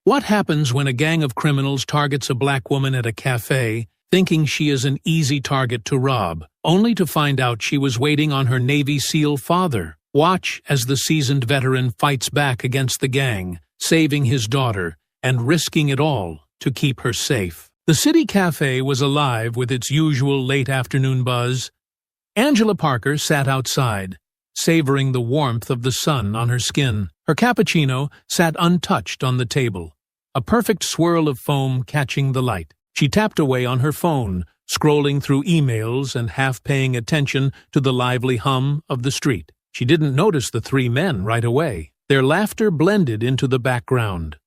What happens when a gang of criminals targets a black woman at a cafe, thinking she is an easy target to rob, only to find out she was waiting on her Navy SEAL father? Watch as the seasoned veteran fights back against the gang, saving his daughter and risking it all to keep her safe. The city cafe was alive with its usual late afternoon buzz. Angela Parker sat outside, savoring the warmth of the sun on her skin. Her cappuccino sat untouched on the table, a perfect swirl of foam catching the light. She tapped away on her phone, scrolling through emails and half paying attention to the lively hum of the street. She didn't notice the three men right away. Their laughter blended into the background,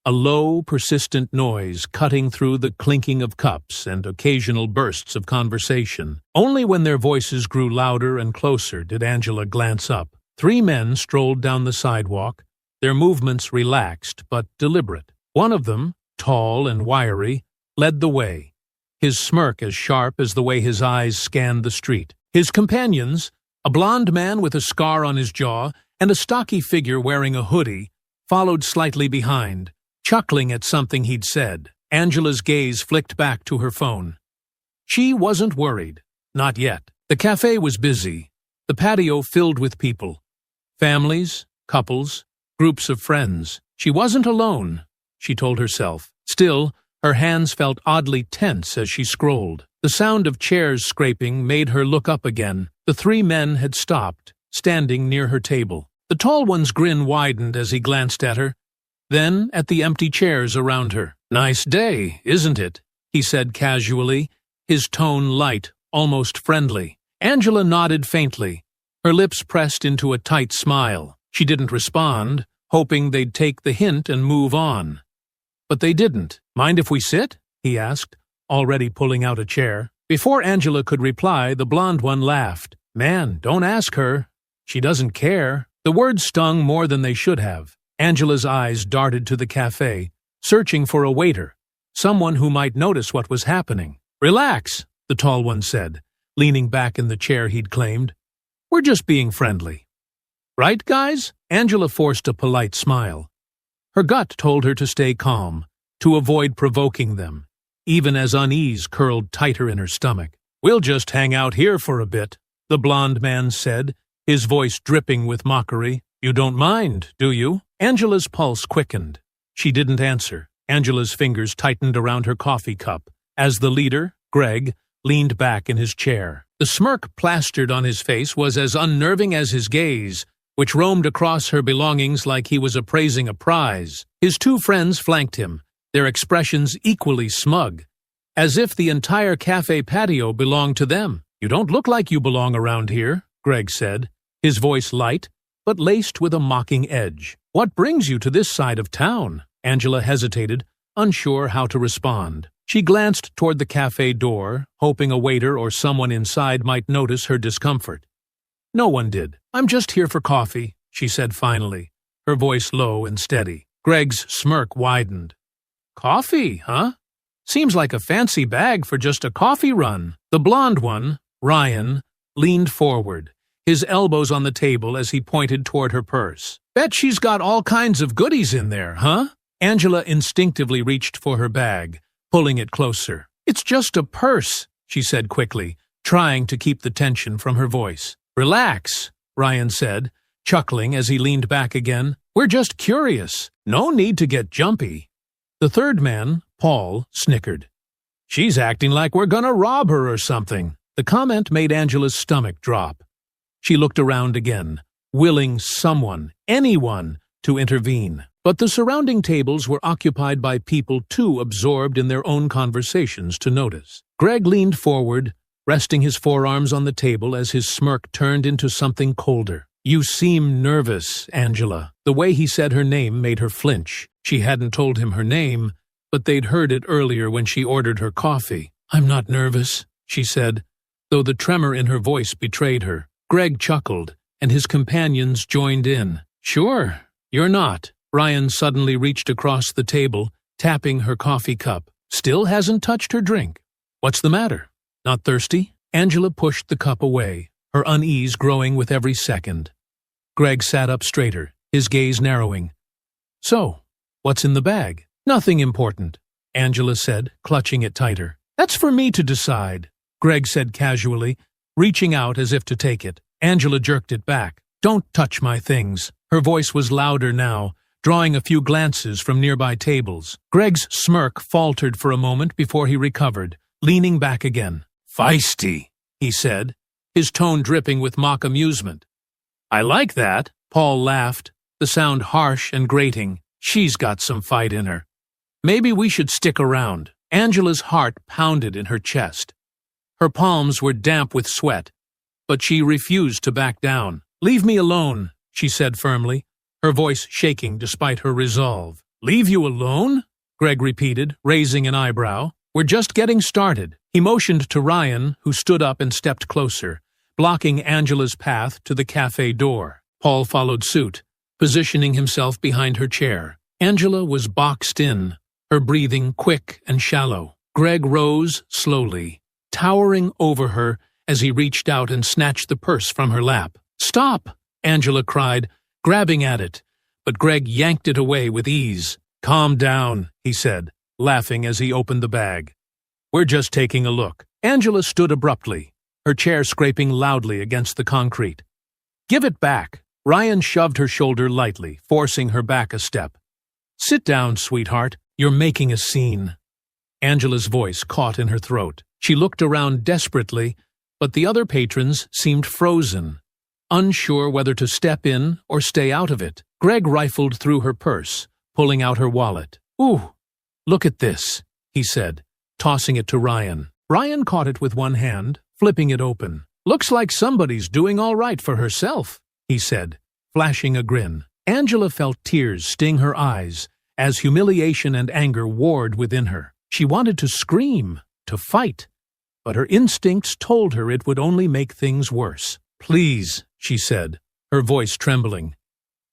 a low, persistent noise cutting through the clinking of cups and occasional bursts of conversation. Only when their voices grew louder and closer did Angela glance up. Three men strolled down the sidewalk, their movements relaxed but deliberate. One of them, tall and wiry, led the way, his smirk as sharp as the way his eyes scanned the street. His companions, a blond man with a scar on his jaw and a stocky figure wearing a hoodie, followed slightly behind, chuckling at something he'd said. Angela's gaze flicked back to her phone. She wasn't worried. Not yet. The cafe was busy, the patio filled with people. Families, couples, groups of friends. She wasn't alone, she told herself. Still, her hands felt oddly tense as she scrolled. The sound of chairs scraping made her look up again. The three men had stopped, standing near her table. The tall one's grin widened as he glanced at her, then at the empty chairs around her. "Nice day, isn't it?" he said casually, his tone light, almost friendly. Angela nodded faintly, her lips pressed into a tight smile. She didn't respond, hoping they'd take the hint and move on. But they didn't. "Mind if we sit?" he asked, already pulling out a chair. Before Angela could reply, the blonde one laughed. "Man, don't ask her. She doesn't care." The words stung more than they should have. Angela's eyes darted to the cafe, searching for a waiter, someone who might notice what was happening. "Relax," the tall one said, leaning back in the chair he'd claimed. "We're just being friendly." "Right, guys?" Angela forced a polite smile. Her gut told her to stay calm, to avoid provoking them, even as unease curled tighter in her stomach. "We'll just hang out here for a bit," the blond man said, his voice dripping with mockery. "You don't mind, do you?" Angela's pulse quickened. She didn't answer. Angela's fingers tightened around her coffee cup as the leader, Greg, leaned back in his chair. The smirk plastered on his face was as unnerving as his gaze, which roamed across her belongings like he was appraising a prize. His two friends flanked him, their expressions equally smug, as if the entire cafe patio belonged to them. "You don't look like you belong around here," Greg said, his voice light, but laced with a mocking edge. "What brings you to this side of town?" Angela hesitated, unsure how to respond. She glanced toward the cafe door, hoping a waiter or someone inside might notice her discomfort. No one did. "I'm just here for coffee," she said finally, her voice low and steady. Greg's smirk widened. "Coffee, huh? Seems like a fancy bag for just a coffee run." The blonde one, Ryan, leaned forward, his elbows on the table as he pointed toward her purse. "Bet she's got all kinds of goodies in there, huh?" Angela instinctively reached for her bag, pulling it closer. "It's just a purse," she said quickly, trying to keep the tension from her voice. "Relax," Ryan said, chuckling as he leaned back again. "We're just curious. No need to get jumpy." The third man, Paul, snickered. "She's acting like we're gonna rob her or something." The comment made Angela's stomach drop. She looked around again, willing someone, anyone, to intervene. But the surrounding tables were occupied by people too absorbed in their own conversations to notice. Greg leaned forward, resting his forearms on the table as his smirk turned into something colder. "You seem nervous, Angela." The way he said her name made her flinch. She hadn't told him her name, but they'd heard it earlier when she ordered her coffee. "I'm not nervous," she said, though the tremor in her voice betrayed her. Greg chuckled, and his companions joined in. "Sure, you're not." Ryan suddenly reached across the table, tapping her coffee cup. Still hasn't touched her drink. "What's the matter? Not thirsty?" Angela pushed the cup away, her unease growing with every second. Greg sat up straighter, his gaze narrowing. "So, "What's in the bag?" "Nothing important," Angela said, clutching it tighter. "That's for me to decide," Greg said casually, reaching out as if to take it. Angela jerked it back. "Don't touch my things." Her voice was louder now, drawing a few glances from nearby tables. Greg's smirk faltered for a moment before he recovered, leaning back again. "Feisty," he said, his tone dripping with mock amusement. "I like that," Paul laughed, the sound harsh and grating. "She's got some fight in her. Maybe we should stick around." Angela's heart pounded in her chest. Her palms were damp with sweat, but she refused to back down. "Leave me alone," she said firmly, her voice shaking despite her resolve. "Leave you alone?" Greg repeated, raising an eyebrow. "We're just getting started." He motioned to Ryan, who stood up and stepped closer, blocking Angela's path to the cafe door. Paul followed suit, positioning himself behind her chair. Angela was boxed in, her breathing quick and shallow. Greg rose slowly, towering over her as he reached out and snatched the purse from her lap. "Stop!" Angela cried, grabbing at it, but Greg yanked it away with ease. "Calm down," he said, laughing as he opened the bag. "We're just taking a look." Angela stood abruptly, her chair scraping loudly against the concrete. "Give it back." Ryan shoved her shoulder lightly, forcing her back a step. "Sit down, sweetheart. You're making a scene." Angela's voice caught in her throat. She looked around desperately, but the other patrons seemed frozen, unsure whether to step in or stay out of it. Greg rifled through her purse, pulling out her wallet. "Ooh, look at this," he said, tossing it to Ryan. Ryan caught it with one hand, flipping it open. "Looks like somebody's doing all right for herself," he said, flashing a grin. Angela felt tears sting her eyes as humiliation and anger warred within her. She wanted to scream, to fight, but her instincts told her it would only make things worse. "Please," she said, her voice trembling.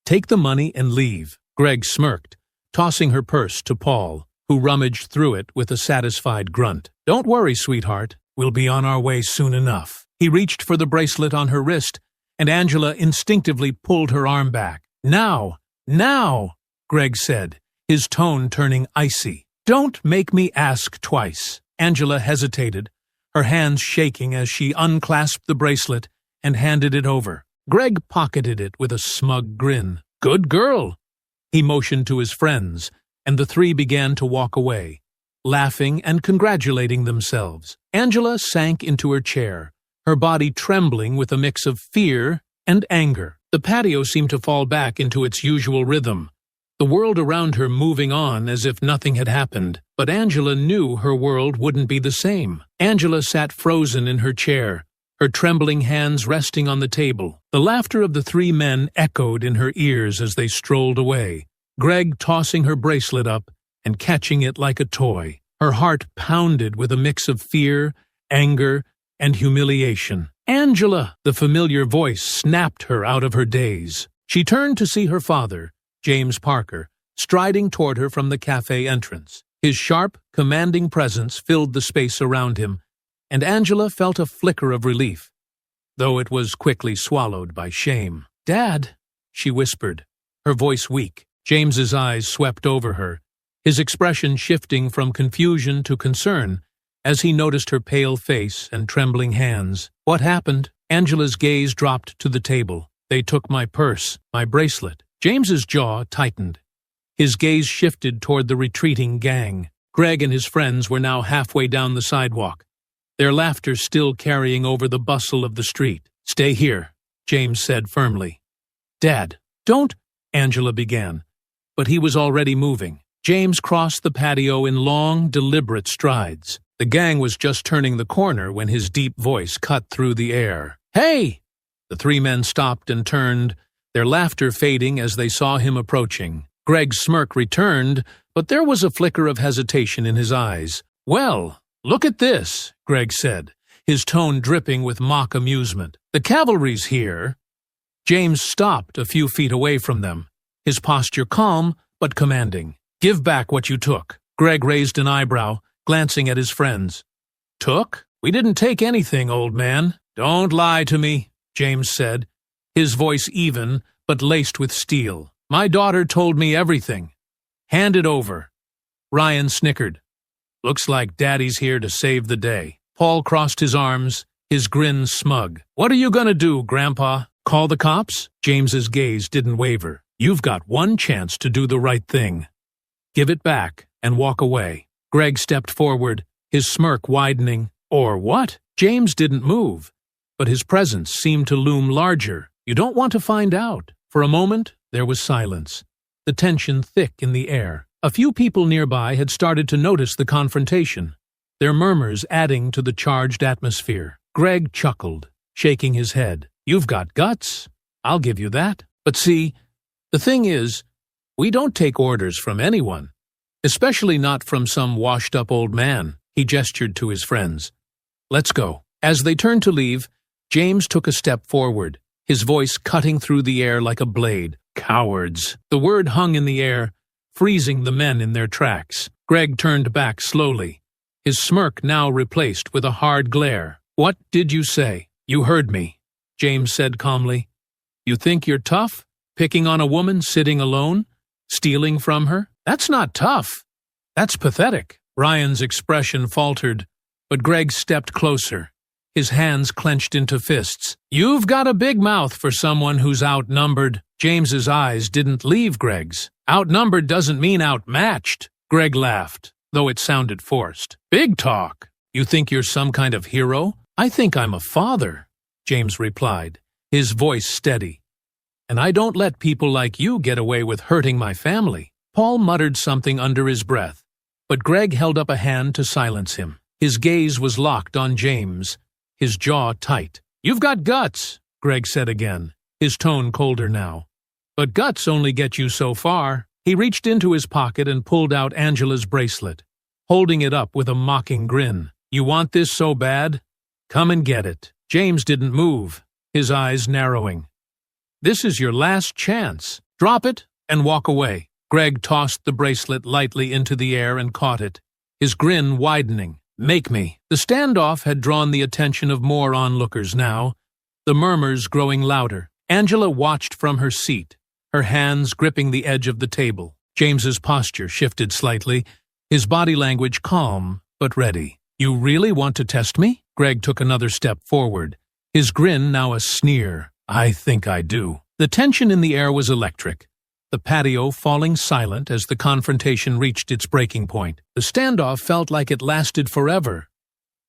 "Take the money and leave." Greg smirked, tossing her purse to Paul, who rummaged through it with a satisfied grunt. "Don't worry, sweetheart. We'll be on our way soon enough." He reached for the bracelet on her wrist, and Angela instinctively pulled her arm back. "Now! Now!" Greg said, his tone turning icy. "Don't make me ask twice." Angela hesitated, her hands shaking as she unclasped the bracelet and handed it over. Greg pocketed it with a smug grin. "Good girl." He motioned to his friends, and the three began to walk away, laughing and congratulating themselves. Angela sank into her chair, her body trembling with a mix of fear and anger. The patio seemed to fall back into its usual rhythm, the world around her moving on as if nothing had happened. But Angela knew her world wouldn't be the same. Angela sat frozen in her chair, her trembling hands resting on the table. The laughter of the three men echoed in her ears as they strolled away, Greg tossing her bracelet up and catching it like a toy. Her heart pounded with a mix of fear, anger, and humiliation. "Angela!" The familiar voice snapped her out of her daze. She turned to see her father, James Parker, striding toward her from the cafe entrance. His sharp, commanding presence filled the space around him, and Angela felt a flicker of relief, though it was quickly swallowed by shame. "Dad," she whispered, her voice weak. James's eyes swept over her, his expression shifting from confusion to concern as he noticed her pale face and trembling hands. "What happened?" Angela's gaze dropped to the table. "They took my purse, my bracelet." James's jaw tightened. His gaze shifted toward the retreating gang. Greg and his friends were now halfway down the sidewalk, their laughter still carrying over the bustle of the street. "Stay here," James said firmly. "Dad, don't," Angela began, but he was already moving. James crossed the patio in long, deliberate strides. The gang was just turning the corner when his deep voice cut through the air. "Hey!" The three men stopped and turned, their laughter fading as they saw him approaching. Greg's smirk returned, but there was a flicker of hesitation in his eyes. "Well, look at this," Greg said, his tone dripping with mock amusement. "The cavalry's here." James stopped a few feet away from them, his posture calm but commanding. "Give back what you took." Greg raised an eyebrow, glancing at his friends. "Took? We didn't take anything, old man." "Don't lie to me," James said, his voice even but laced with steel. "My daughter told me everything." Hand it over. Ryan snickered. Looks like Daddy's here to save the day. Paul crossed his arms, his grin smug. What are you gonna do, Grandpa? Call the cops? James's gaze didn't waver. You've got one chance to do the right thing. Give it back and walk away. Greg stepped forward, his smirk widening. Or what? James didn't move, but his presence seemed to loom larger. You don't want to find out. For a moment, there was silence, the tension thick in the air. A few people nearby had started to notice the confrontation, their murmurs adding to the charged atmosphere. Greg chuckled, shaking his head. You've got guts. I'll give you that. But see, the thing is, we don't take orders from anyone, especially not from some washed-up old man. He gestured to his friends. Let's go. As they turned to leave, James took a step forward, his voice cutting through the air like a blade. Cowards. The word hung in the air, freezing the men in their tracks. Greg turned back slowly, his smirk now replaced with a hard glare. What did you say? You heard me, James said calmly. You think you're tough? Picking on a woman sitting alone? Stealing from her? That's not tough. That's pathetic. Ryan's expression faltered, but Greg stepped closer, his hands clenched into fists. You've got a big mouth for someone who's outnumbered. James's eyes didn't leave Greg's. Outnumbered doesn't mean outmatched. Greg laughed, though it sounded forced. Big talk. You think you're some kind of hero? I think I'm a father, James replied, his voice steady. And I don't let people like you get away with hurting my family. Paul muttered something under his breath, but Greg held up a hand to silence him. His gaze was locked on James, his jaw tight. You've got guts, Greg said again, his tone colder now. But guts only get you so far. He reached into his pocket and pulled out Angela's bracelet, holding it up with a mocking grin. You want this so bad? Come and get it. James didn't move, his eyes narrowing. This is your last chance. Drop it and walk away. Greg tossed the bracelet lightly into the air and caught it, his grin widening. Make me. The standoff had drawn the attention of more onlookers now, the murmurs growing louder. Angela watched from her seat, her hands gripping the edge of the table. James's posture shifted slightly, his body language calm but ready. You really want to test me? Greg took another step forward, his grin now a sneer. I think I do. The tension in the air was electric, the patio falling silent as the confrontation reached its breaking point. The standoff felt like it lasted forever,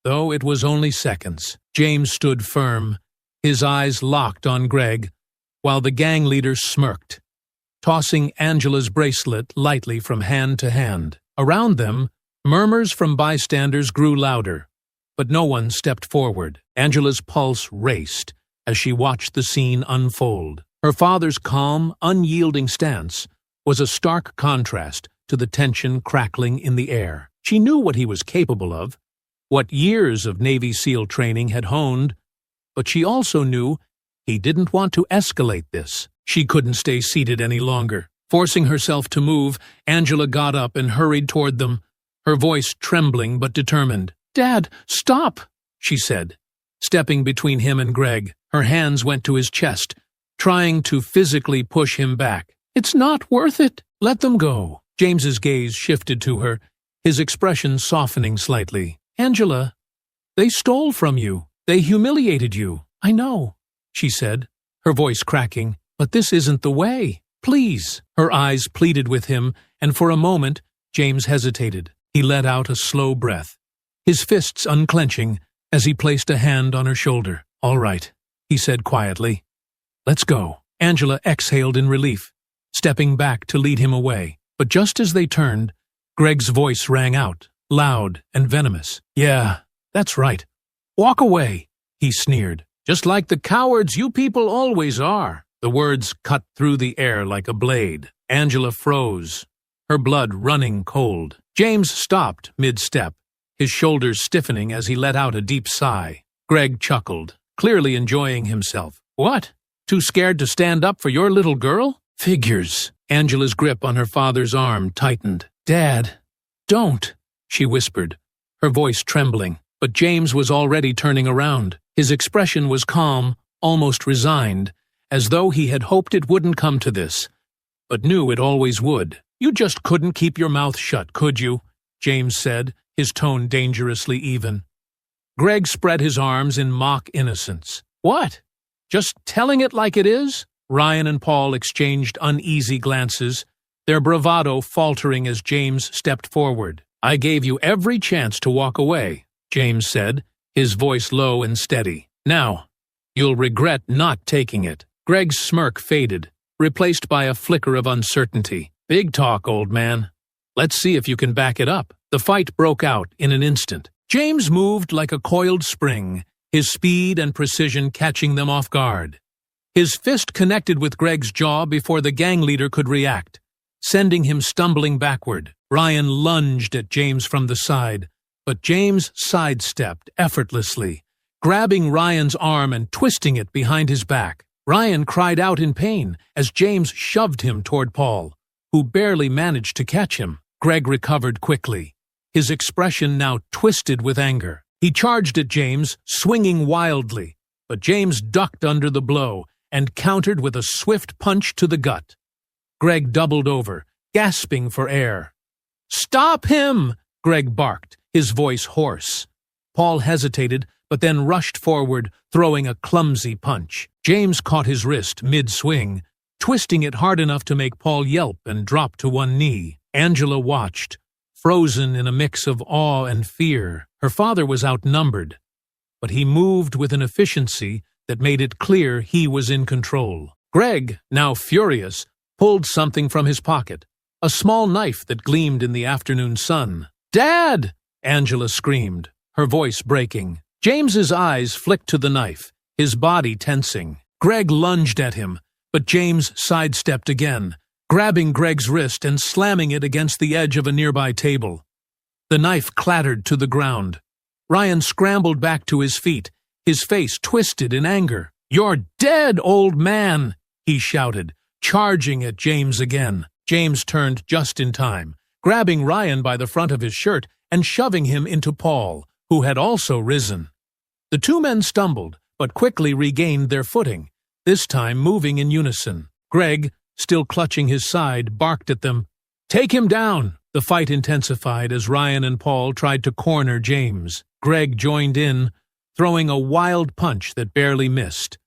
though it was only seconds. James stood firm, his eyes locked on Greg, while the gang leader smirked, tossing Angela's bracelet lightly from hand to hand. Around them, murmurs from bystanders grew louder, but no one stepped forward. Angela's pulse raced as she watched the scene unfold. Her father's calm, unyielding stance was a stark contrast to the tension crackling in the air. She knew what he was capable of, what years of Navy SEAL training had honed, but she also knew he didn't want to escalate this. She couldn't stay seated any longer. Forcing herself to move, Angela got up and hurried toward them, her voice trembling but determined. Dad, stop, she said, stepping between him and Greg. Her hands went to his chest, trying to physically push him back. It's not worth it. Let them go. James's gaze shifted to her, his expression softening slightly. Angela, they stole from you. They humiliated you. I know, she said, her voice cracking, but this isn't the way. Please. Her eyes pleaded with him, and for a moment, James hesitated. He let out a slow breath, his fists unclenching as he placed a hand on her shoulder. All right, he said quietly. Let's go. Angela exhaled in relief, stepping back to lead him away. But just as they turned, Greg's voice rang out, loud and venomous. Yeah, that's right. Walk away, he sneered. Just like the cowards you people always are. The words cut through the air like a blade. Angela froze, her blood running cold. James stopped mid-step, his shoulders stiffening as he let out a deep sigh. Greg chuckled, clearly enjoying himself. What? Too scared to stand up for your little girl? Figures. Angela's grip on her father's arm tightened. Dad, don't, she whispered, her voice trembling. But James was already turning around. His expression was calm, almost resigned, as though he had hoped it wouldn't come to this, but knew it always would. You just couldn't keep your mouth shut, could you? James said, his tone dangerously even. Greg spread his arms in mock innocence. What? Just telling it like it is? Ryan and Paul exchanged uneasy glances, their bravado faltering as James stepped forward. I gave you every chance to walk away, James said, his voice low and steady. Now, you'll regret not taking it. Greg's smirk faded, replaced by a flicker of uncertainty. Big talk, old man. Let's see if you can back it up. The fight broke out in an instant. James moved like a coiled spring, his speed and precision catching them off guard. His fist connected with Greg's jaw before the gang leader could react, sending him stumbling backward. Ryan lunged at James from the side, but James sidestepped effortlessly, grabbing Ryan's arm and twisting it behind his back. Ryan cried out in pain as James shoved him toward Paul, who barely managed to catch him. Greg recovered quickly, his expression now twisted with anger. He charged at James, swinging wildly, but James ducked under the blow and countered with a swift punch to the gut. Greg doubled over, gasping for air. "Stop him!" Greg barked, his voice hoarse. Paul hesitated, but then rushed forward, throwing a clumsy punch. James caught his wrist mid-swing, twisting it hard enough to make Paul yelp and drop to one knee. Angela watched, frozen in a mix of awe and fear. Her father was outnumbered, but he moved with an efficiency that made it clear he was in control. Greg, now furious, pulled something from his pocket, a small knife that gleamed in the afternoon sun. "Dad!" Angela screamed, her voice breaking. James's eyes flicked to the knife, his body tensing. Greg lunged at him, but James sidestepped again, grabbing Greg's wrist and slamming it against the edge of a nearby table. The knife clattered to the ground. Ryan scrambled back to his feet, his face twisted in anger. "You're dead, old man!" he shouted, charging at James again. James turned just in time, grabbing Ryan by the front of his shirt and shoving him into Paul, who had also risen. The two men stumbled, but quickly regained their footing, this time moving in unison. Greg, still clutching his side, barked at them. "Take him down!" The fight intensified as Ryan and Paul tried to corner James. Greg joined in, throwing a wild punch that barely missed.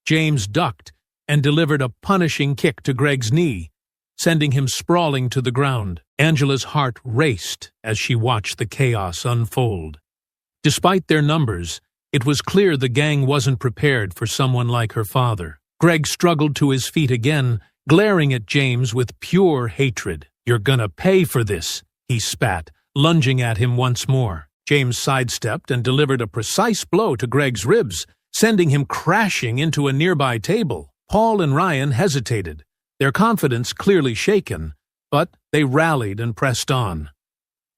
James ducked and delivered a punishing kick to Greg's knee, sending him sprawling to the ground. Angela's heart raced as she watched the chaos unfold. Despite their numbers, it was clear the gang wasn't prepared for someone like her father. Greg struggled to his feet again, glaring at James with pure hatred. "You're gonna pay for this," he spat, lunging at him once more. James sidestepped and delivered a precise blow to Greg's ribs, sending him crashing into a nearby table. Paul and Ryan hesitated, their confidence clearly shaken, but they rallied and pressed on.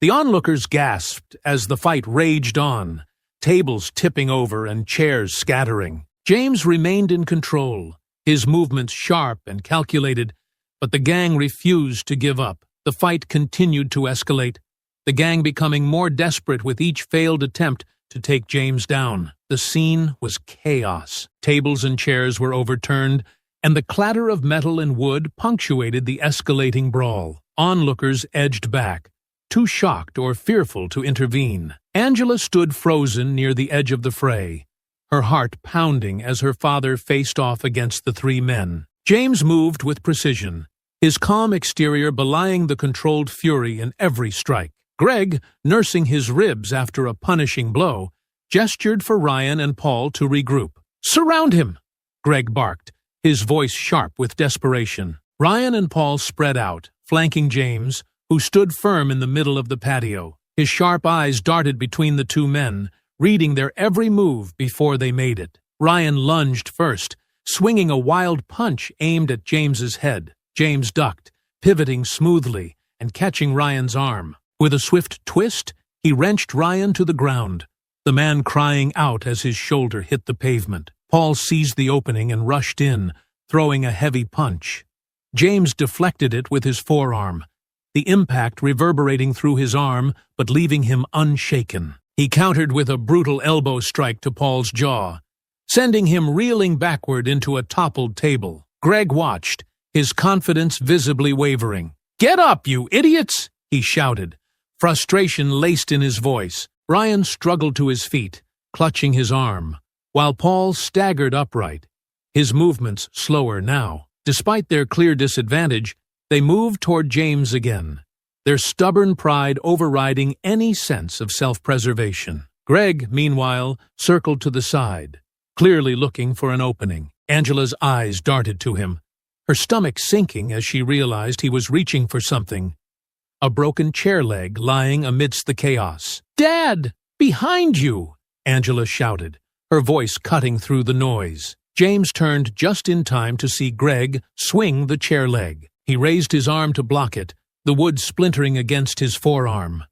The onlookers gasped as the fight raged on, tables tipping over and chairs scattering. James remained in control, his movements sharp and calculated, but the gang refused to give up. The fight continued to escalate, the gang becoming more desperate with each failed attempt to take James down. The scene was chaos. Tables and chairs were overturned, and the clatter of metal and wood punctuated the escalating brawl. Onlookers edged back, too shocked or fearful to intervene. Angela stood frozen near the edge of the fray, her heart pounding as her father faced off against the three men. James moved with precision, his calm exterior belying the controlled fury in every strike. Greg, nursing his ribs after a punishing blow, gestured for Ryan and Paul to regroup. "Surround him!" Greg barked, his voice sharp with desperation. Ryan and Paul spread out, flanking James, who stood firm in the middle of the patio. His sharp eyes darted between the two men, reading their every move before they made it. Ryan lunged first, swinging a wild punch aimed at James's head. James ducked, pivoting smoothly and catching Ryan's arm. With a swift twist, he wrenched Ryan to the ground, the man crying out as his shoulder hit the pavement. Paul seized the opening and rushed in, throwing a heavy punch. James deflected it with his forearm, the impact reverberating through his arm but leaving him unshaken. He countered with a brutal elbow strike to Paul's jaw, sending him reeling backward into a toppled table. Greg watched, his confidence visibly wavering. "Get up, you idiots!" he shouted, frustration laced in his voice. Ryan struggled to his feet, clutching his arm, while Paul staggered upright, his movements slower now. Despite their clear disadvantage, they moved toward James again, their stubborn pride overriding any sense of self-preservation. Greg, meanwhile, circled to the side, clearly looking for an opening. Angela's eyes darted to him, her stomach sinking as she realized he was reaching for something. A broken chair leg lying amidst the chaos. "Dad! Behind you!" Angela shouted, her voice cutting through the noise. James turned just in time to see Greg swing the chair leg. He raised his arm to block it, the wood splintering against his forearm.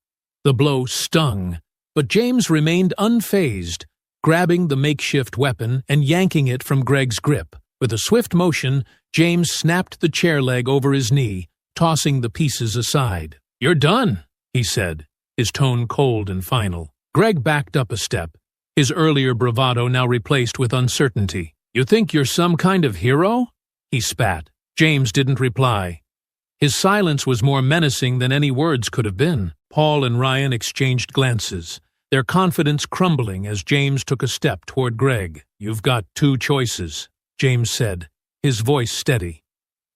The blow stung, but James remained unfazed, grabbing the makeshift weapon and yanking it from Greg's grip. With a swift motion, James snapped the chair leg over his knee, tossing the pieces aside. "You're done," he said, his tone cold and final. Greg backed up a step, his earlier bravado now replaced with uncertainty. "You think you're some kind of hero?" he spat. James didn't reply. His silence was more menacing than any words could have been. Paul and Ryan exchanged glances, their confidence crumbling as James took a step toward Greg. "You've got two choices," James said, his voice steady.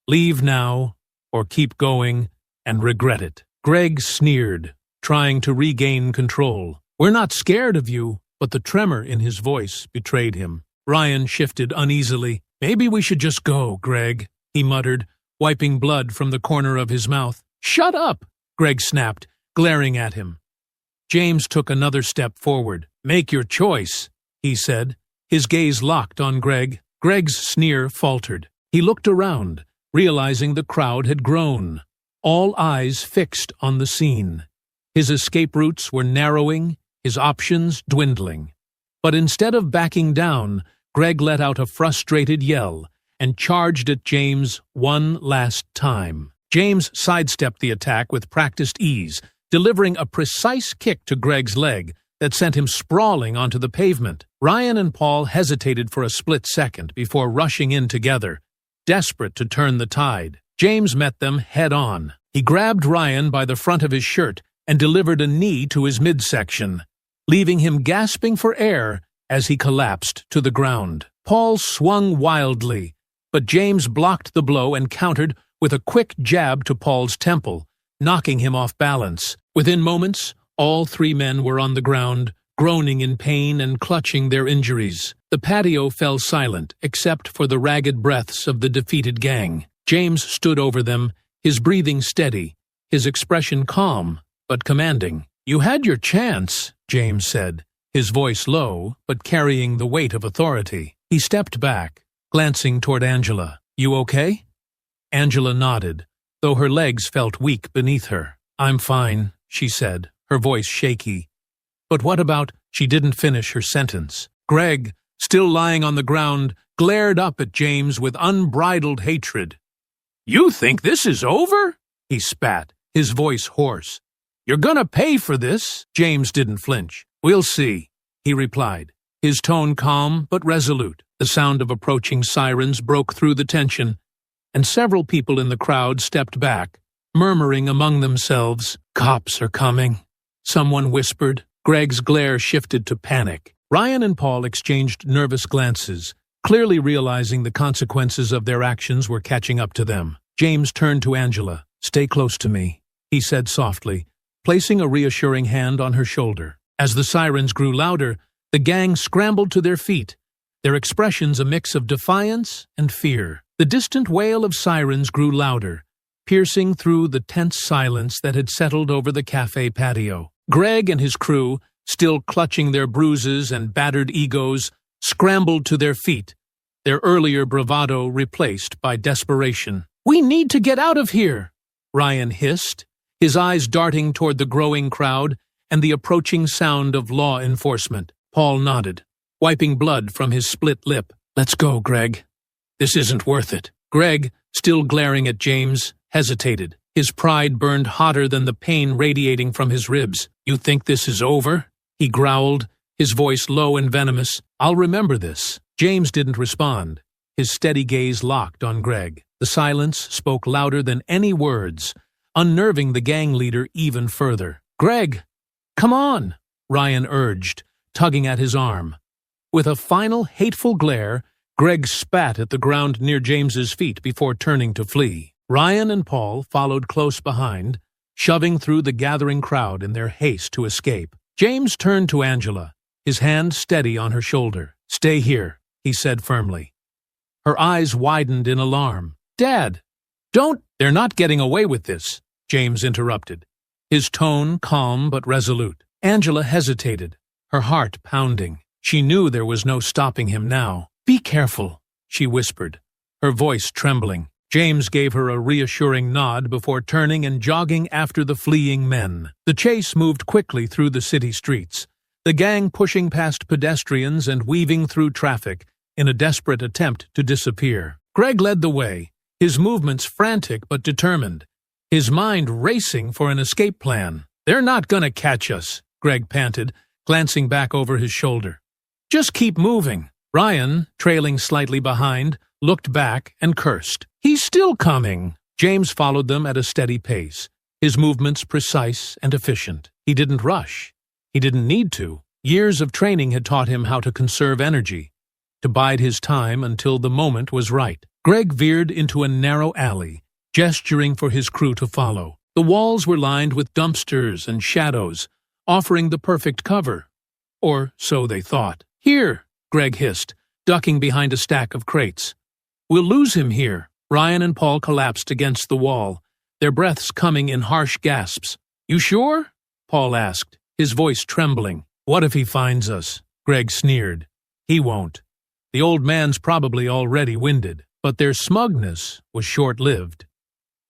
"Leave now, or keep going and regret it." Greg sneered, trying to regain control. "We're not scared of you," but the tremor in his voice betrayed him. Ryan shifted uneasily. "Maybe we should just go, Greg," he muttered, wiping blood from the corner of his mouth. "Shut up!" Greg snapped, glaring at him. James took another step forward. "Make your choice," he said, his gaze locked on Greg. Greg's sneer faltered. He looked around, realizing the crowd had grown, all eyes fixed on the scene. His escape routes were narrowing, his options dwindling. But instead of backing down, Greg let out a frustrated yell and charged at James one last time. James sidestepped the attack with practiced ease, delivering a precise kick to Greg's leg that sent him sprawling onto the pavement. Ryan and Paul hesitated for a split second before rushing in together, desperate to turn the tide. James met them head-on. He grabbed Ryan by the front of his shirt and delivered a knee to his midsection, leaving him gasping for air as he collapsed to the ground. Paul swung wildly, but James blocked the blow and countered with a quick jab to Paul's temple, knocking him off balance. Within moments, all three men were on the ground, groaning in pain and clutching their injuries. The patio fell silent, except for the ragged breaths of the defeated gang. James stood over them, his breathing steady, his expression calm but commanding. "You had your chance," James said, his voice low but carrying the weight of authority. He stepped back, glancing toward Angela. "You okay?" Angela nodded, though her legs felt weak beneath her. "I'm fine," she said, her voice shaky. "But what about—" She didn't finish her sentence. Greg, still lying on the ground, glared up at James with unbridled hatred. "You think this is over?" he spat, his voice hoarse. "You're gonna pay for this." James didn't flinch. "We'll see," he replied, his tone calm but resolute. The sound of approaching sirens broke through the tension, and several people in the crowd stepped back, murmuring among themselves, "Cops are coming," someone whispered. Greg's glare shifted to panic. Ryan and Paul exchanged nervous glances, clearly realizing the consequences of their actions were catching up to them. James turned to Angela. "Stay close to me," he said softly, placing a reassuring hand on her shoulder. As the sirens grew louder, the gang scrambled to their feet, their expressions a mix of defiance and fear. The distant wail of sirens grew louder, piercing through the tense silence that had settled over the cafe patio. Greg and his crew, still clutching their bruises and battered egos, scrambled to their feet, their earlier bravado replaced by desperation. "We need to get out of here," Ryan hissed, his eyes darting toward the growing crowd and the approaching sound of law enforcement. Paul nodded, wiping blood from his split lip. "Let's go, Greg. This isn't worth it." Greg, still glaring at James, hesitated. His pride burned hotter than the pain radiating from his ribs. "You think this is over?" he growled, his voice low and venomous. "I'll remember this." James didn't respond, his steady gaze locked on Greg. The silence spoke louder than any words, unnerving the gang leader even further. "Greg, come on," Ryan urged, tugging at his arm. With a final hateful glare, Greg spat at the ground near James's feet before turning to flee. Ryan and Paul followed close behind, shoving through the gathering crowd in their haste to escape. James turned to Angela, his hand steady on her shoulder. "Stay here," he said firmly. Her eyes widened in alarm. "Dad, don't—" "They're not getting away with this," James interrupted, his tone calm but resolute. Angela hesitated, her heart pounding. She knew there was no stopping him now. "Be careful," she whispered, her voice trembling. James gave her a reassuring nod before turning and jogging after the fleeing men. The chase moved quickly through the city streets, the gang pushing past pedestrians and weaving through traffic in a desperate attempt to disappear. Greg led the way, his movements frantic but determined, his mind racing for an escape plan. "They're not gonna catch us," Greg panted, glancing back over his shoulder. "Just keep moving." Ryan, trailing slightly behind, looked back and cursed. "He's still coming." James followed them at a steady pace, his movements precise and efficient. He didn't rush. He didn't need to. Years of training had taught him how to conserve energy, to bide his time until the moment was right. Greg veered into a narrow alley, gesturing for his crew to follow. The walls were lined with dumpsters and shadows, offering the perfect cover. Or so they thought. "Here," Greg hissed, ducking behind a stack of crates. "We'll lose him here." Ryan and Paul collapsed against the wall, their breaths coming in harsh gasps. "You sure?" Paul asked, his voice trembling. "What if he finds us?" Greg sneered. "He won't. The old man's probably already winded." But their smugness was short-lived.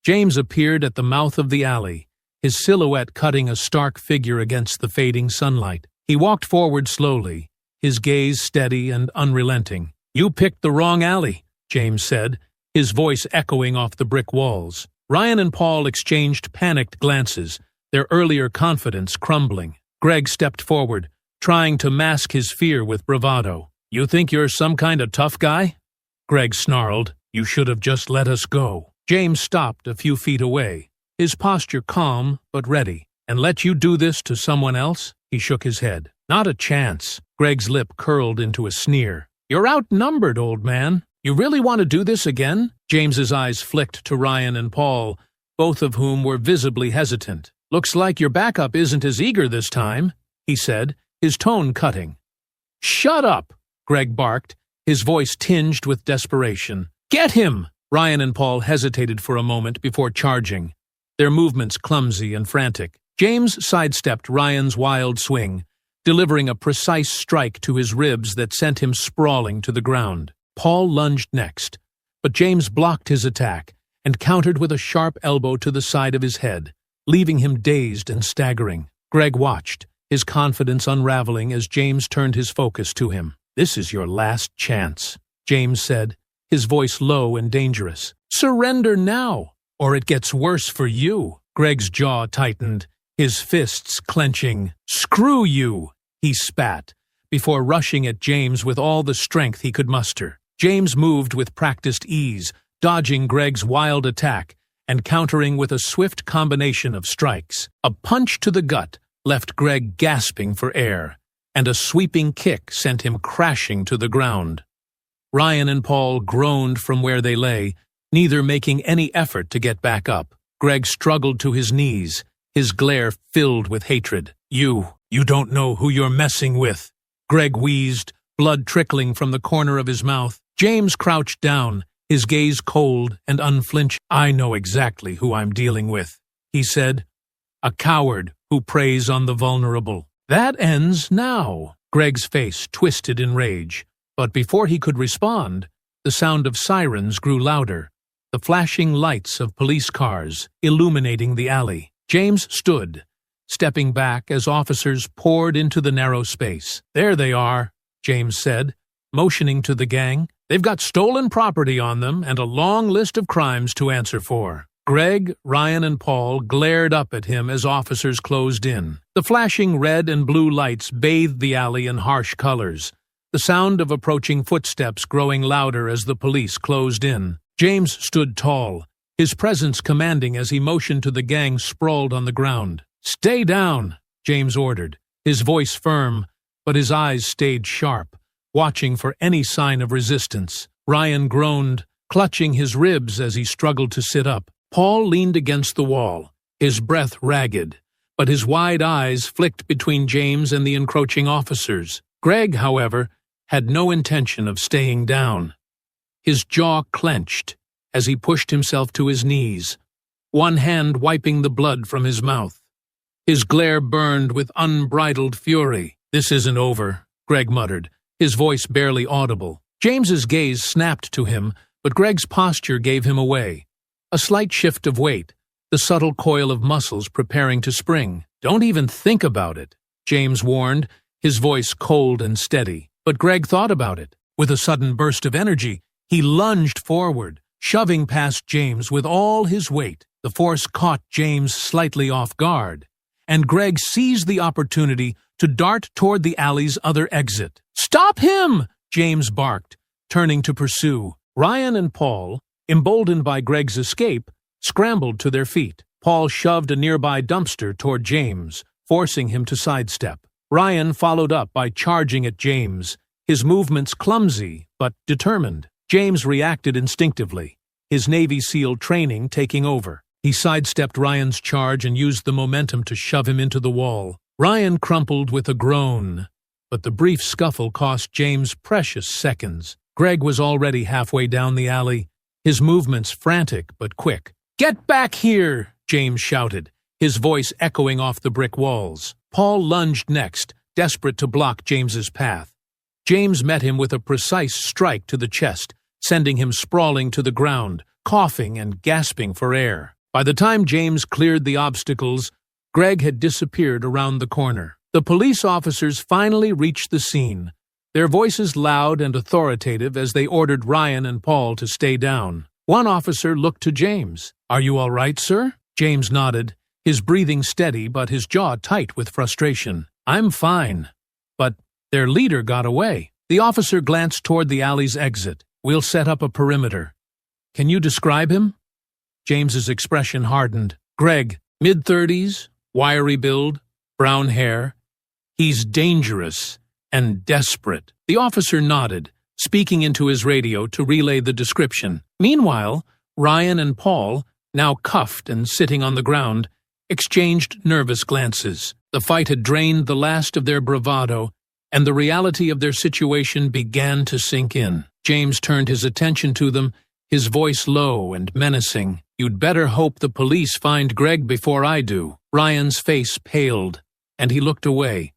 James appeared at the mouth of the alley, his silhouette cutting a stark figure against the fading sunlight. He walked forward slowly, his gaze steady and unrelenting. "You picked the wrong alley," James said, his voice echoing off the brick walls. Ryan and Paul exchanged panicked glances, their earlier confidence crumbling. Greg stepped forward, trying to mask his fear with bravado. "You think you're some kind of tough guy?" Greg snarled. "You should have just let us go." James stopped a few feet away, his posture calm but ready. "And let you do this to someone else?" He shook his head. "Not a chance." Greg's lip curled into a sneer. "You're outnumbered, old man. You really want to do this again?" James's eyes flicked to Ryan and Paul, both of whom were visibly hesitant. "Looks like your backup isn't as eager this time," he said, his tone cutting. "Shut up!" Greg barked, his voice tinged with desperation. "Get him!" Ryan and Paul hesitated for a moment before charging, their movements clumsy and frantic. James sidestepped Ryan's wild swing, delivering a precise strike to his ribs that sent him sprawling to the ground. Paul lunged next, but James blocked his attack and countered with a sharp elbow to the side of his head, leaving him dazed and staggering. Greg watched, his confidence unraveling as James turned his focus to him. "This is your last chance," James said, his voice low and dangerous. "Surrender now, or it gets worse for you." Greg's jaw tightened, his fists clenching. "Screw you," he spat, before rushing at James with all the strength he could muster. James moved with practiced ease, dodging Greg's wild attack and countering with a swift combination of strikes. A punch to the gut left Greg gasping for air, and a sweeping kick sent him crashing to the ground. Ryan and Paul groaned from where they lay, neither making any effort to get back up. Greg struggled to his knees, his glare filled with hatred. You don't know who you're messing with." Greg wheezed, blood trickling from the corner of his mouth. James crouched down, his gaze cold and unflinching. "I know exactly who I'm dealing with," he said. "A coward who preys on the vulnerable." "That ends now." Greg's face twisted in rage, but before he could respond, the sound of sirens grew louder, the flashing lights of police cars illuminating the alley. James stood, stepping back as officers poured into the narrow space. "There they are," James said, motioning to the gang. "They've got stolen property on them and a long list of crimes to answer for." Greg, Ryan, and Paul glared up at him as officers closed in. The flashing red and blue lights bathed the alley in harsh colors, the sound of approaching footsteps growing louder as the police closed in. James stood tall, his presence commanding as he motioned to the gang sprawled on the ground. "Stay down," James ordered, his voice firm, but his eyes stayed sharp, watching for any sign of resistance. Ryan groaned, clutching his ribs as he struggled to sit up. Paul leaned against the wall, his breath ragged, but his wide eyes flicked between James and the encroaching officers. Greg, however, had no intention of staying down. His jaw clenched as he pushed himself to his knees, one hand wiping the blood from his mouth. His glare burned with unbridled fury. "This isn't over," Greg muttered, his voice barely audible. James's gaze snapped to him, but Greg's posture gave him away. A slight shift of weight, the subtle coil of muscles preparing to spring. "Don't even think about it," James warned, his voice cold and steady. But Greg thought about it. With a sudden burst of energy, he lunged forward, shoving past James with all his weight. The force caught James slightly off guard, and Greg seized the opportunity to dart toward the alley's other exit. "Stop him!" James barked, turning to pursue. Ryan and Paul, emboldened by Greg's escape, scrambled to their feet. Paul shoved a nearby dumpster toward James, forcing him to sidestep. Ryan followed up by charging at James, his movements clumsy but determined. James reacted instinctively, his Navy SEAL training taking over. He sidestepped Ryan's charge and used the momentum to shove him into the wall. Ryan crumpled with a groan, but the brief scuffle cost James precious seconds. Greg was already halfway down the alley, his movements frantic but quick. "Get back here!" James shouted, his voice echoing off the brick walls. Paul lunged next, desperate to block James's path. James met him with a precise strike to the chest, sending him sprawling to the ground, coughing and gasping for air. By the time James cleared the obstacles, Greg had disappeared around the corner. The police officers finally reached the scene, their voices loud and authoritative as they ordered Ryan and Paul to stay down. One officer looked to James. "Are you all right, sir?" James nodded, his breathing steady but his jaw tight with frustration. "I'm fine. But their leader got away." The officer glanced toward the alley's exit. "We'll set up a perimeter. Can you describe him?" James's expression hardened. "Greg, mid-30s, wiry build, brown hair. He's dangerous and desperate." The officer nodded, speaking into his radio to relay the description. Meanwhile, Ryan and Paul, now cuffed and sitting on the ground, exchanged nervous glances. The fight had drained the last of their bravado, and the reality of their situation began to sink in. James turned his attention to them, his voice low and menacing. "You'd better hope the police find Greg before I do." Ryan's face paled, and he looked away,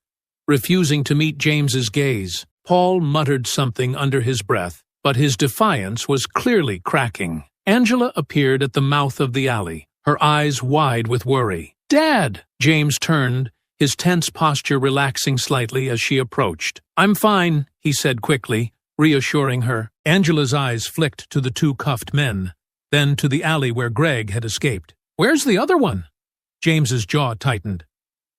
refusing to meet James's gaze. Paul muttered something under his breath, but his defiance was clearly cracking. Angela appeared at the mouth of the alley, her eyes wide with worry. "Dad!" James turned, his tense posture relaxing slightly as she approached. "I'm fine," he said quickly, reassuring her. Angela's eyes flicked to the two cuffed men, then to the alley where Greg had escaped. "Where's the other one?" James's jaw tightened.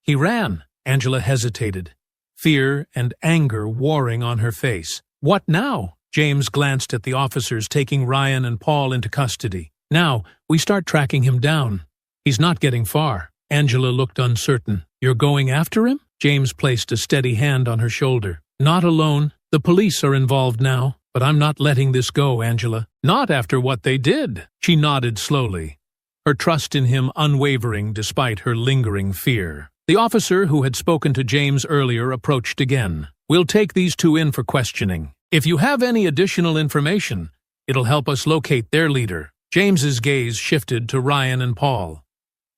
"He ran." Angela hesitated, fear and anger warring on her face. "What now?" James glanced at the officers taking Ryan and Paul into custody. "Now, we start tracking him down. He's not getting far." Angela looked uncertain. "You're going after him?" James placed a steady hand on her shoulder. "Not alone. The police are involved now, but I'm not letting this go, Angela. Not after what they did." She nodded slowly, her trust in him unwavering despite her lingering fear. The officer who had spoken to James earlier approached again. "We'll take these two in for questioning. If you have any additional information, it'll help us locate their leader." James's gaze shifted to Ryan and Paul.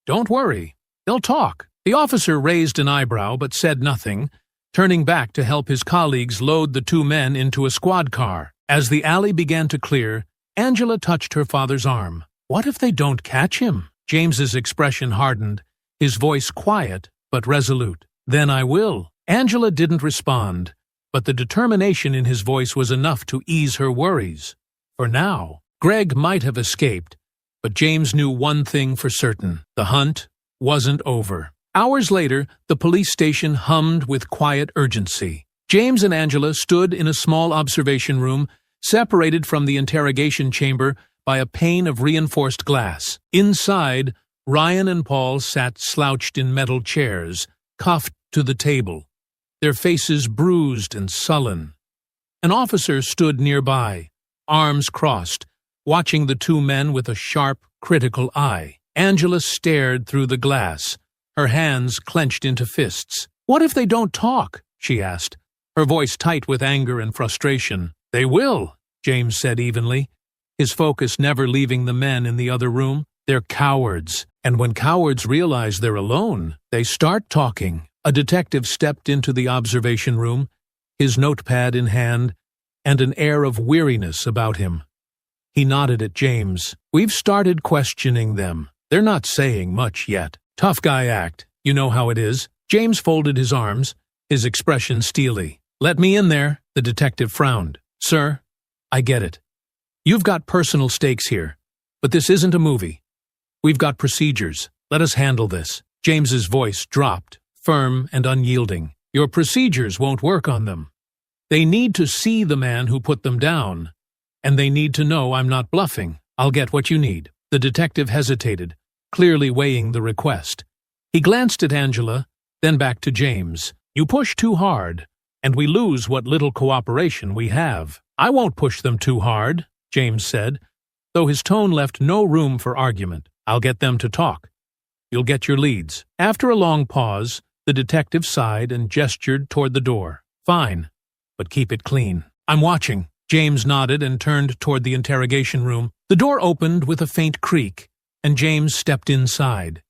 "Don't worry, they'll talk." The officer raised an eyebrow but said nothing, turning back to help his colleagues load the two men into a squad car. As the alley began to clear, Angela touched her father's arm. "What if they don't catch him?" James's expression hardened, his voice quiet but resolute. "Then I will." Angela didn't respond, but the determination in his voice was enough to ease her worries. For now, Greg might have escaped, but James knew one thing for certain: the hunt wasn't over. Hours later, the police station hummed with quiet urgency. James and Angela stood in a small observation room, separated from the interrogation chamber by a pane of reinforced glass. Inside, Ryan and Paul sat slouched in metal chairs, cuffed to the table, their faces bruised and sullen. An officer stood nearby, arms crossed, watching the two men with a sharp, critical eye. Angela stared through the glass, her hands clenched into fists. "What if they don't talk?" she asked, her voice tight with anger and frustration. "They will," James said evenly, his focus never leaving the men in the other room. "They're cowards, and when cowards realize they're alone, they start talking." A detective stepped into the observation room, his notepad in hand, and an air of weariness about him. He nodded at James. "We've started questioning them. They're not saying much yet. Tough guy act. You know how it is." James folded his arms, his expression steely. "Let me in there," the detective frowned. "Sir, I get it. You've got personal stakes here, but this isn't a movie. We've got procedures. Let us handle this." James's voice dropped, firm and unyielding. "Your procedures won't work on them. They need to see the man who put them down, and they need to know I'm not bluffing. I'll get what you need." The detective hesitated, clearly weighing the request. He glanced at Angela, then back to James. "You push too hard, and we lose what little cooperation we have." "I won't push them too hard," James said, though his tone left no room for argument. "I'll get them to talk. You'll get your leads." After a long pause, the detective sighed and gestured toward the door. "Fine, but keep it clean. I'm watching." James nodded and turned toward the interrogation room. The door opened with a faint creak, and James stepped inside.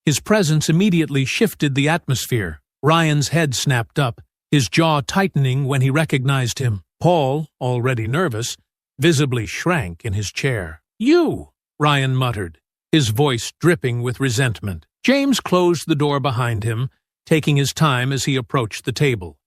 His presence immediately shifted the atmosphere. Ryan's head snapped up, his jaw tightening when he recognized him. Paul, already nervous, visibly shrank in his chair. "You!" Ryan muttered, his voice dripping with resentment. James closed the door behind him, taking his time as he approached the table.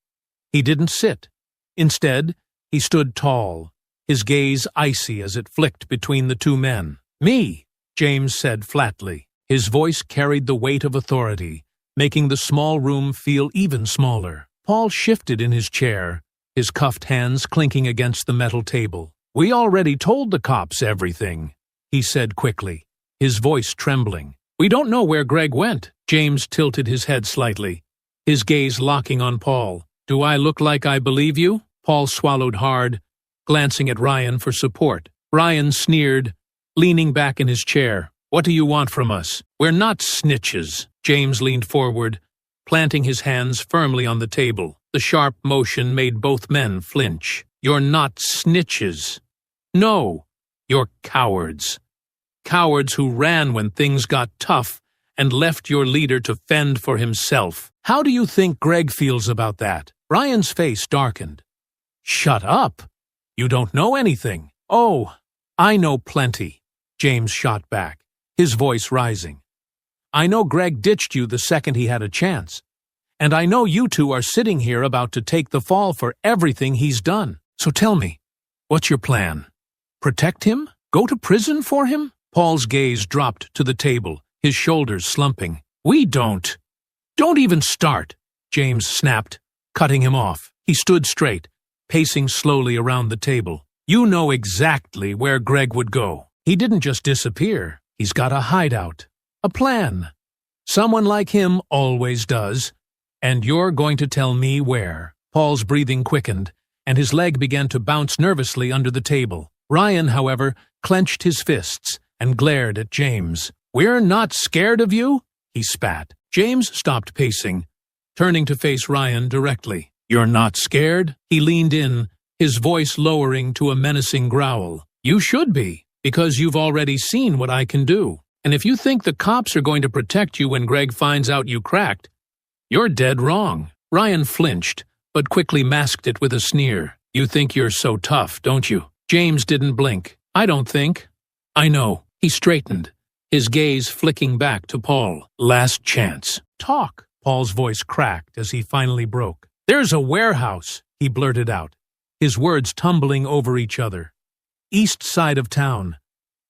He didn't sit. Instead, he stood tall, his gaze icy as it flicked between the two men. "Me," James said flatly. His voice carried the weight of authority, making the small room feel even smaller. Paul shifted in his chair, his cuffed hands clinking against the metal table. "We already told the cops everything," he said quickly, his voice trembling. "We don't know where Greg went." James tilted his head slightly, his gaze locking on Paul. "Do I look like I believe you?" Paul swallowed hard, glancing at Ryan for support. Ryan sneered, leaning back in his chair. "What do you want from us? We're not snitches." James leaned forward, planting his hands firmly on the table. The sharp motion made both men flinch. "You're not snitches. No, you're cowards. Cowards who ran when things got tough and left your leader to fend for himself. How do you think Greg feels about that?" Ryan's face darkened. "Shut up. You don't know anything." "Oh, I know plenty," James shot back, his voice rising. "I know Greg ditched you the second he had a chance. And I know you two are sitting here about to take the fall for everything he's done. So tell me, what's your plan? Protect him? Go to prison for him?" Paul's gaze dropped to the table, his shoulders slumping. "We don't." "Don't even start," James snapped, cutting him off. He stood straight, pacing slowly around the table. "You know exactly where Greg would go. He didn't just disappear. He's got a hideout, a plan. Someone like him always does. And you're going to tell me where." Paul's breathing quickened, and his leg began to bounce nervously under the table. Ryan, however, clenched his fists and glared at James. "We're not scared of you?" he spat. James stopped pacing, turning to face Ryan directly. "You're not scared?" He leaned in, his voice lowering to a menacing growl. "You should be, because you've already seen what I can do. And if you think the cops are going to protect you when Greg finds out you cracked, you're dead wrong." Ryan flinched, but quickly masked it with a sneer. "You think you're so tough, don't you?" James didn't blink. "I don't think. I know." He straightened, his gaze flicking back to Paul. "Last chance. Talk." Paul's voice cracked as he finally broke. "There's a warehouse," he blurted out, his words tumbling over each other. "East side of town.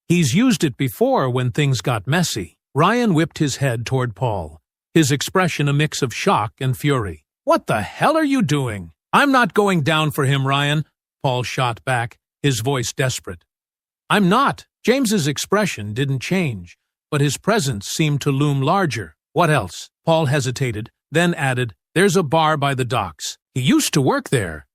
He's used it before when things got messy." Ryan whipped his head toward Paul, his expression a mix of shock and fury. "What the hell are you doing?" "I'm not going down for him, Ryan," Paul shot back, his voice desperate. "I'm not," James's expression didn't change, but his presence seemed to loom larger. What else? Paul hesitated, then added, There's a bar by the docks. He used to work there.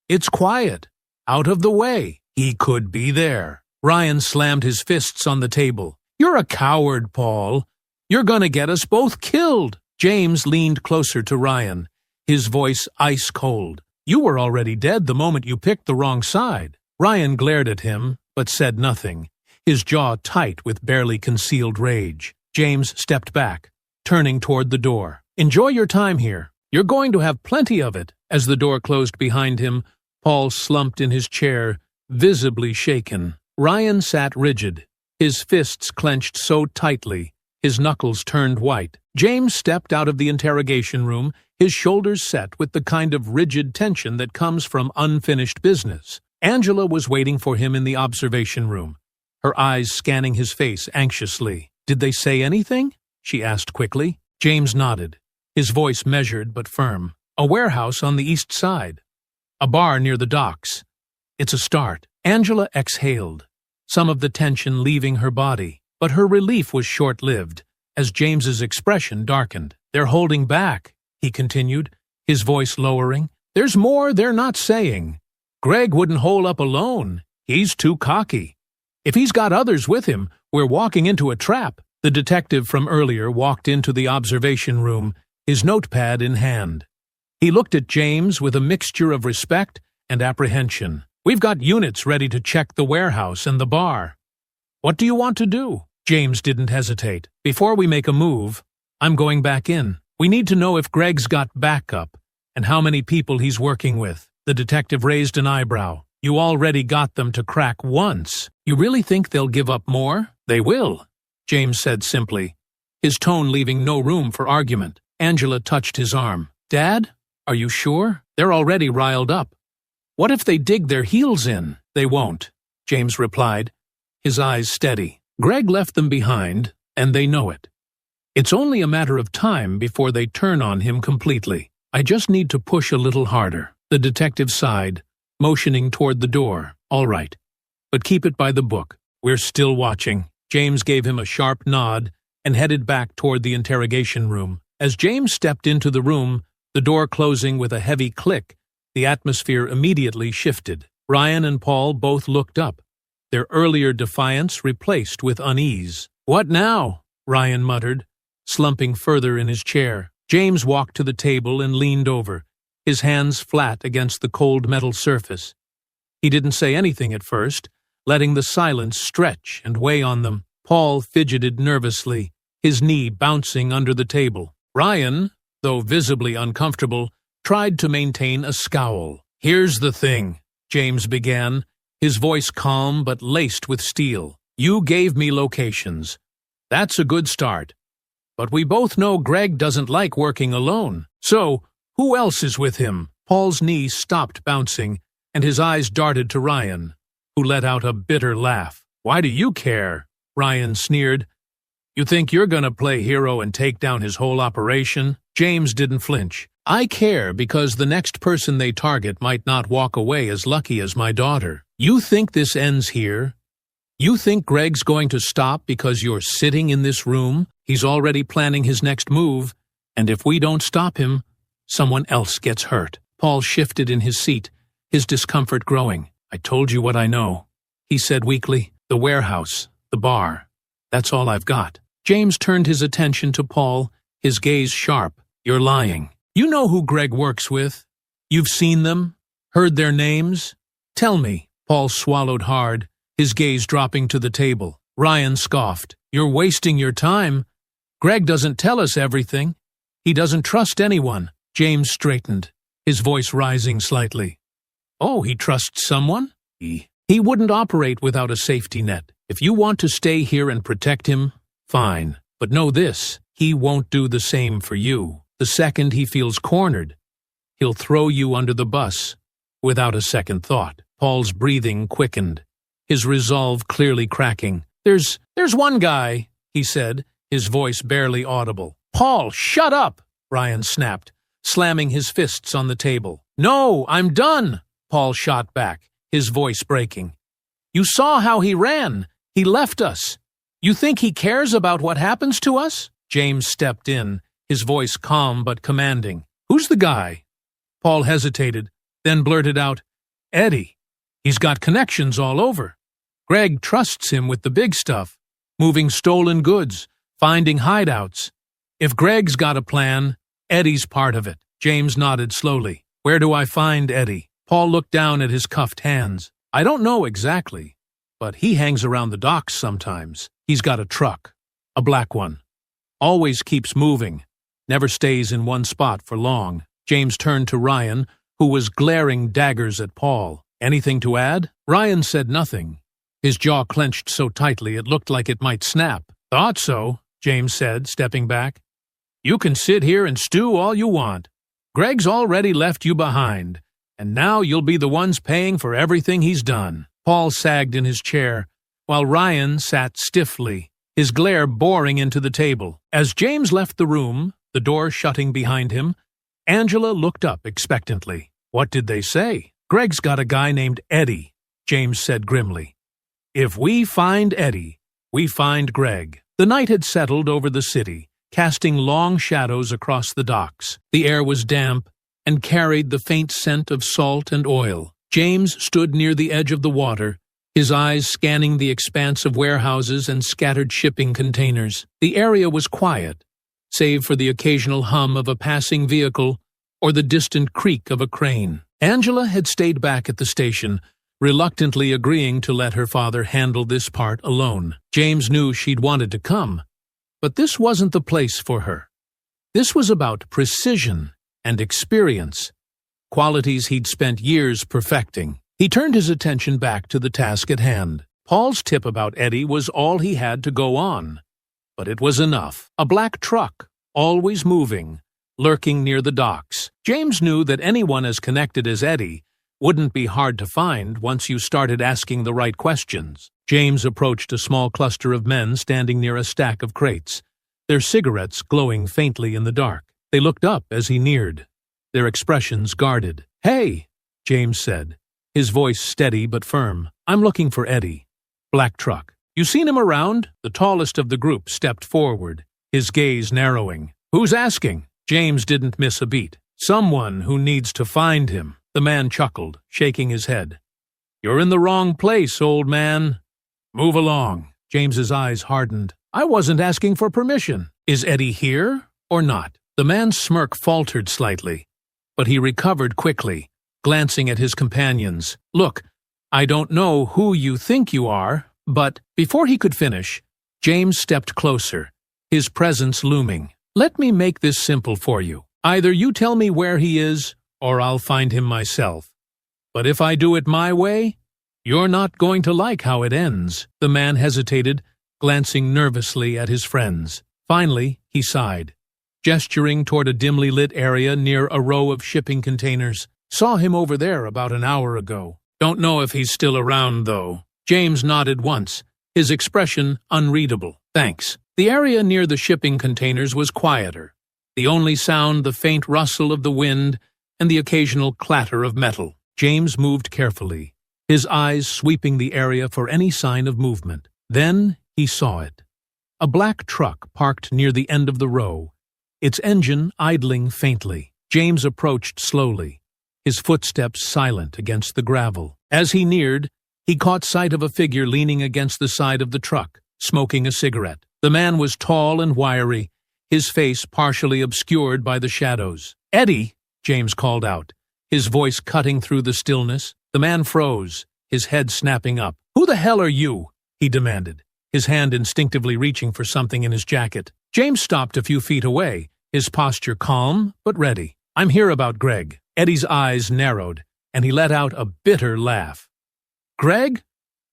It's quiet. Out of the way. He could be there. Ryan slammed his fists on the table. You're a coward, Paul. You're gonna get us both killed. James leaned closer to Ryan, his voice ice cold. You were already dead the moment you picked the wrong side. Ryan glared at him, but said nothing, his jaw tight with barely concealed rage. James stepped back, turning toward the door. Enjoy your time here. You're going to have plenty of it. As the door closed behind him, Paul slumped in his chair, visibly shaken. Ryan sat rigid, his fists clenched so tightly, his knuckles turned white. James stepped out of the interrogation room, his shoulders set with the kind of rigid tension that comes from unfinished business. Angela was waiting for him in the observation room, her eyes scanning his face anxiously. Did they say anything? She asked quickly. James nodded, his voice measured but firm. A warehouse on the east side. A bar near the docks. It's a start. Angela exhaled, some of the tension leaving her body, but her relief was short-lived, as James's expression darkened. They're holding back, he continued, his voice lowering. There's more they're not saying. Greg wouldn't hole up alone. He's too cocky. If he's got others with him, we're walking into a trap. The detective from earlier walked into the observation room, his notepad in hand. He looked at James with a mixture of respect and apprehension. We've got units ready to check the warehouse and the bar. What do you want to do? James didn't hesitate. Before we make a move, I'm going back in. We need to know if Greg's got backup and how many people he's working with. The detective raised an eyebrow. You already got them to crack once. You really think they'll give up more? They will, James said simply, his tone leaving no room for argument. Angela touched his arm. Dad, are you sure? They're already riled up. What if they dig their heels in? They won't, James replied, his eyes steady. Greg left them behind, and they know it. It's only a matter of time before they turn on him completely. I just need to push a little harder. The detective sighed, motioning toward the door. All right, but keep it by the book. We're still watching. James gave him a sharp nod and headed back toward the interrogation room. As James stepped into the room, the door closing with a heavy click, the atmosphere immediately shifted. Ryan and Paul both looked up, their earlier defiance replaced with unease. What now? Ryan muttered, slumping further in his chair. James walked to the table and leaned over, his hands flat against the cold metal surface. He didn't say anything at first, letting the silence stretch and weigh on them. Paul fidgeted nervously, his knee bouncing under the table. Ryan, though visibly uncomfortable, tried to maintain a scowl. Here's the thing, James began, his voice calm but laced with steel. You gave me locations. That's a good start. But we both know Greg doesn't like working alone. So, who else is with him? Paul's knee stopped bouncing, and his eyes darted to Ryan, who let out a bitter laugh. Why do you care? Ryan sneered. You think you're gonna play hero and take down his whole operation? James didn't flinch. I care because the next person they target might not walk away as lucky as my daughter. You think this ends here? You think Greg's going to stop because you're sitting in this room? He's already planning his next move, and if we don't stop him, someone else gets hurt. Paul shifted in his seat, his discomfort growing. I told you what I know, he said weakly. The warehouse, the bar. That's all I've got. James turned his attention to Paul, his gaze sharp. You're lying. You know who Greg works with. You've seen them, heard their names. Tell me. Paul swallowed hard, his gaze dropping to the table. Ryan scoffed. You're wasting your time. Greg doesn't tell us everything. He doesn't trust anyone. James straightened, his voice rising slightly. Oh, he trusts someone? He wouldn't operate without a safety net. If you want to stay here and protect him, fine. But know this, he won't do the same for you. The second he feels cornered, he'll throw you under the bus without a second thought. Paul's breathing quickened, his resolve clearly cracking. There's one guy, he said, his voice barely audible. Paul, shut up, Ryan snapped, slamming his fists on the table. No, I'm done, Paul shot back, his voice breaking. You saw how he ran. He left us. You think he cares about what happens to us? James stepped in, his voice calm but commanding. Who's the guy? Paul hesitated, then blurted out, Eddie. He's got connections all over. Greg trusts him with the big stuff, moving stolen goods, finding hideouts. If Greg's got a plan, Eddie's part of it. James nodded slowly. Where do I find Eddie? Paul looked down at his cuffed hands. I don't know exactly, but he hangs around the docks sometimes. He's got a truck, a black one. Always keeps moving, never stays in one spot for long. James turned to Ryan, who was glaring daggers at Paul. Anything to add? Ryan said nothing. His jaw clenched so tightly it looked like it might snap. Thought so, James said, stepping back. You can sit here and stew all you want. Greg's already left you behind, and now you'll be the ones paying for everything he's done. Paul sagged in his chair, while Ryan sat stiffly, his glare boring into the table. As James left the room, the door shutting behind him, Angela looked up expectantly. What did they say? Greg's got a guy named Eddie, James said grimly. If we find Eddie, we find Greg. The night had settled over the city, casting long shadows across the docks. The air was damp and carried the faint scent of salt and oil. James stood near the edge of the water, his eyes scanning the expanse of warehouses and scattered shipping containers. The area was quiet, save for the occasional hum of a passing vehicle or the distant creak of a crane. Angela had stayed back at the station, reluctantly agreeing to let her father handle this part alone. James knew she'd wanted to come, but this wasn't the place for her. This was about precision and experience, qualities he'd spent years perfecting. He turned his attention back to the task at hand. Paul's tip about Eddie was all he had to go on, but it was enough. A black truck, always moving, lurking near the docks. James knew that anyone as connected as Eddie wouldn't be hard to find once you started asking the right questions. James approached a small cluster of men standing near a stack of crates, their cigarettes glowing faintly in the dark. They looked up as he neared, their expressions guarded. Hey, James said, his voice steady but firm. I'm looking for Eddie. Black truck. You seen him around? The tallest of the group stepped forward, his gaze narrowing. Who's asking? James didn't miss a beat. Someone who needs to find him. The man chuckled, shaking his head. You're in the wrong place, old man. Move along. James's eyes hardened. I wasn't asking for permission. Is Eddie here or not? The man's smirk faltered slightly, but he recovered quickly, glancing at his companions. Look, I don't know who you think you are, but before he could finish, James stepped closer, his presence looming. Let me make this simple for you. Either you tell me where he is, or I'll find him myself. But if I do it my way, you're not going to like how it ends. The man hesitated, glancing nervously at his friends. Finally, he sighed, gesturing toward a dimly lit area near a row of shipping containers. Saw him over there about an hour ago. Don't know if he's still around, though. James nodded once, his expression unreadable. Thanks. The area near the shipping containers was quieter, the only sound the faint rustle of the wind and the occasional clatter of metal. James moved carefully, his eyes sweeping the area for any sign of movement. Then he saw it. A black truck parked near the end of the row, its engine idling faintly. James approached slowly, his footsteps silent against the gravel. As he neared, he caught sight of a figure leaning against the side of the truck, smoking a cigarette. The man was tall and wiry, his face partially obscured by the shadows. Eddie, James called out, his voice cutting through the stillness. The man froze, his head snapping up. Who the hell are you? He demanded, his hand instinctively reaching for something in his jacket. James stopped a few feet away, his posture calm but ready. I'm here about Greg. Eddie's eyes narrowed, and he let out a bitter laugh. Greg?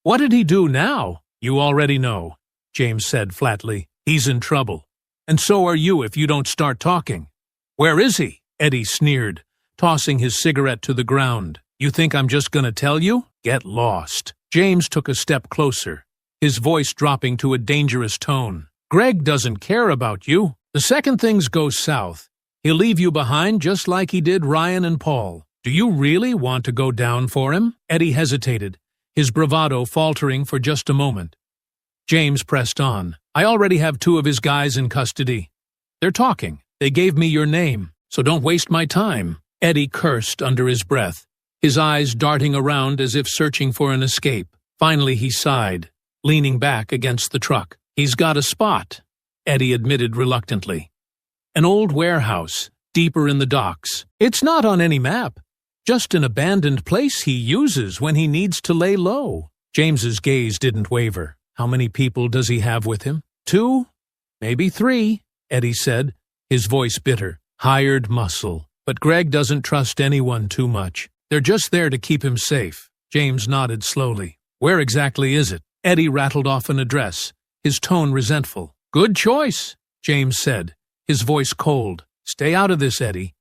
What did he do now? You already know, James said flatly. He's in trouble. And so are you if you don't start talking. Where is he? Eddie sneered, tossing his cigarette to the ground. You think I'm just gonna tell you? Get lost. James took a step closer, his voice dropping to a dangerous tone. Greg doesn't care about you. The second things go south, he'll leave you behind just like he did Ryan and Paul. Do you really want to go down for him? Eddie hesitated, his bravado faltering for just a moment. James pressed on. I already have 2 of his guys in custody. They're talking. They gave me your name, so don't waste my time. Eddie cursed under his breath, his eyes darting around as if searching for an escape. Finally he sighed, leaning back against the truck. He's got a spot, Eddie admitted reluctantly. An old warehouse, deeper in the docks. It's not on any map. Just an abandoned place he uses when he needs to lay low. James's gaze didn't waver. How many people does he have with him? 2? Maybe 3, Eddie said, his voice bitter. Hired muscle. But Greg doesn't trust anyone too much. They're just there to keep him safe. James nodded slowly. Where exactly is it? Eddie rattled off an address, his tone resentful. Good choice, James said, his voice cold. Stay out of this, Eddie.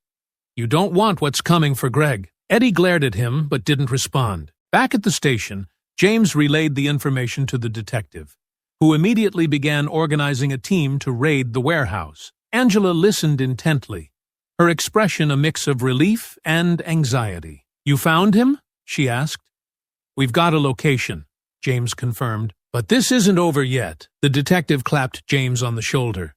You don't want what's coming for Greg. Eddie glared at him but didn't respond. Back at the station, James relayed the information to the detective, who immediately began organizing a team to raid the warehouse. Angela listened intently, her expression a mix of relief and anxiety. You found him? She asked. We've got a location, James confirmed. But this isn't over yet. The detective clapped James on the shoulder.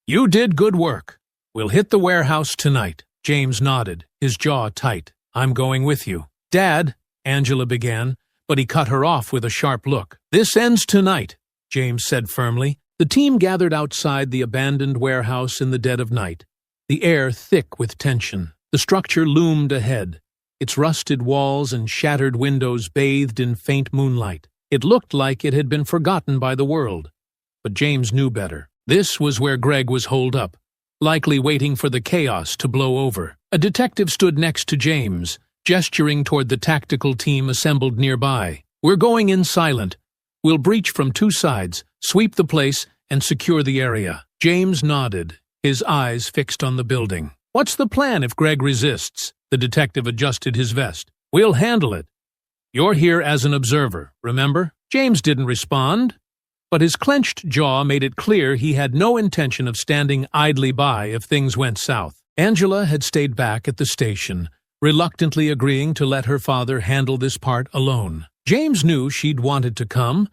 You did good work. We'll hit the warehouse tonight. James nodded, his jaw tight. I'm going with you. Dad, Angela began, but he cut her off with a sharp look. This ends tonight, James said firmly. The team gathered outside the abandoned warehouse in the dead of night, the air thick with tension. The structure loomed ahead, its rusted walls and shattered windows bathed in faint moonlight. It looked like it had been forgotten by the world. But James knew better. This was where Greg was holed up, likely waiting for the chaos to blow over. A detective stood next to James, gesturing toward the tactical team assembled nearby. We're going in silent. We'll breach from 2 sides, sweep the place, and secure the area. James nodded, his eyes fixed on the building. What's the plan if Greg resists? The detective adjusted his vest. We'll handle it. You're here as an observer, remember? James didn't respond, but his clenched jaw made it clear he had no intention of standing idly by if things went south. Angela had stayed back at the station, reluctantly agreeing to let her father handle this part alone. James knew she'd wanted to come,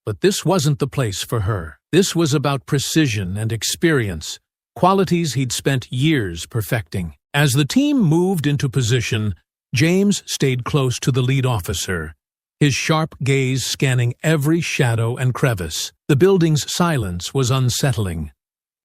but this wasn't the place for her. This was about precision and experience, qualities he'd spent years perfecting. As the team moved into position, James stayed close to the lead officer, his sharp gaze scanning every shadow and crevice. The building's silence was unsettling,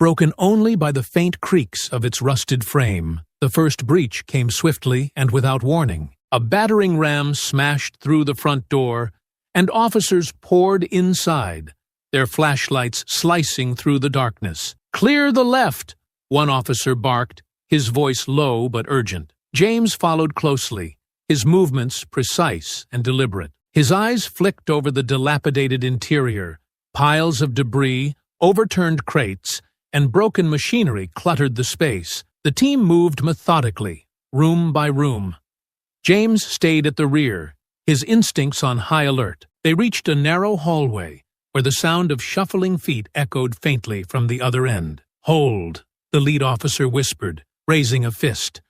broken only by the faint creaks of its rusted frame. The first breach came swiftly and without warning. A battering ram smashed through the front door, and officers poured inside, their flashlights slicing through the darkness. Clear the left, one officer barked, his voice low but urgent. James followed closely, his movements precise and deliberate. His eyes flicked over the dilapidated interior. Piles of debris, overturned crates, and broken machinery cluttered the space. The team moved methodically, room by room. James stayed at the rear, his instincts on high alert. They reached a narrow hallway, where the sound of shuffling feet echoed faintly from the other end. Hold, the lead officer whispered, raising a fist.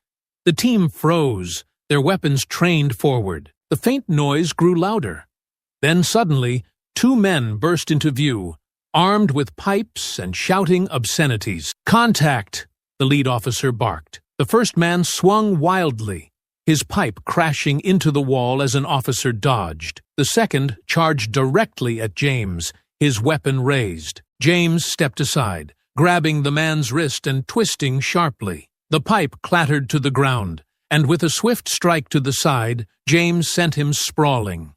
The team froze, their weapons trained forward. The faint noise grew louder. Then suddenly, 2 men burst into view, armed with pipes and shouting obscenities. Contact, the lead officer barked. The first man swung wildly, his pipe crashing into the wall as an officer dodged. The second charged directly at James, his weapon raised. James stepped aside, grabbing the man's wrist and twisting sharply. The pipe clattered to the ground, and with a swift strike to the side, James sent him sprawling.